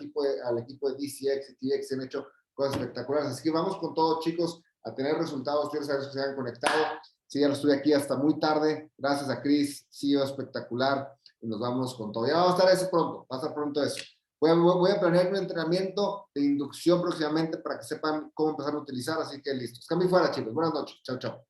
equipo de DCX y TX, han hecho cosas espectaculares. Así que vamos con todo, chicos, a tener resultados. Quiero saber si se han conectado. Sí, ya lo estoy aquí hasta muy tarde. Gracias a Chris, CEO espectacular. Y nos vamos con todo. Ya vamos a estar eso pronto, va a estar pronto eso. Voy a planear un entrenamiento de inducción próximamente para que sepan cómo empezar a utilizar, así que listos. Cambio fuera, chicos. Buenas noches. Chao, chao.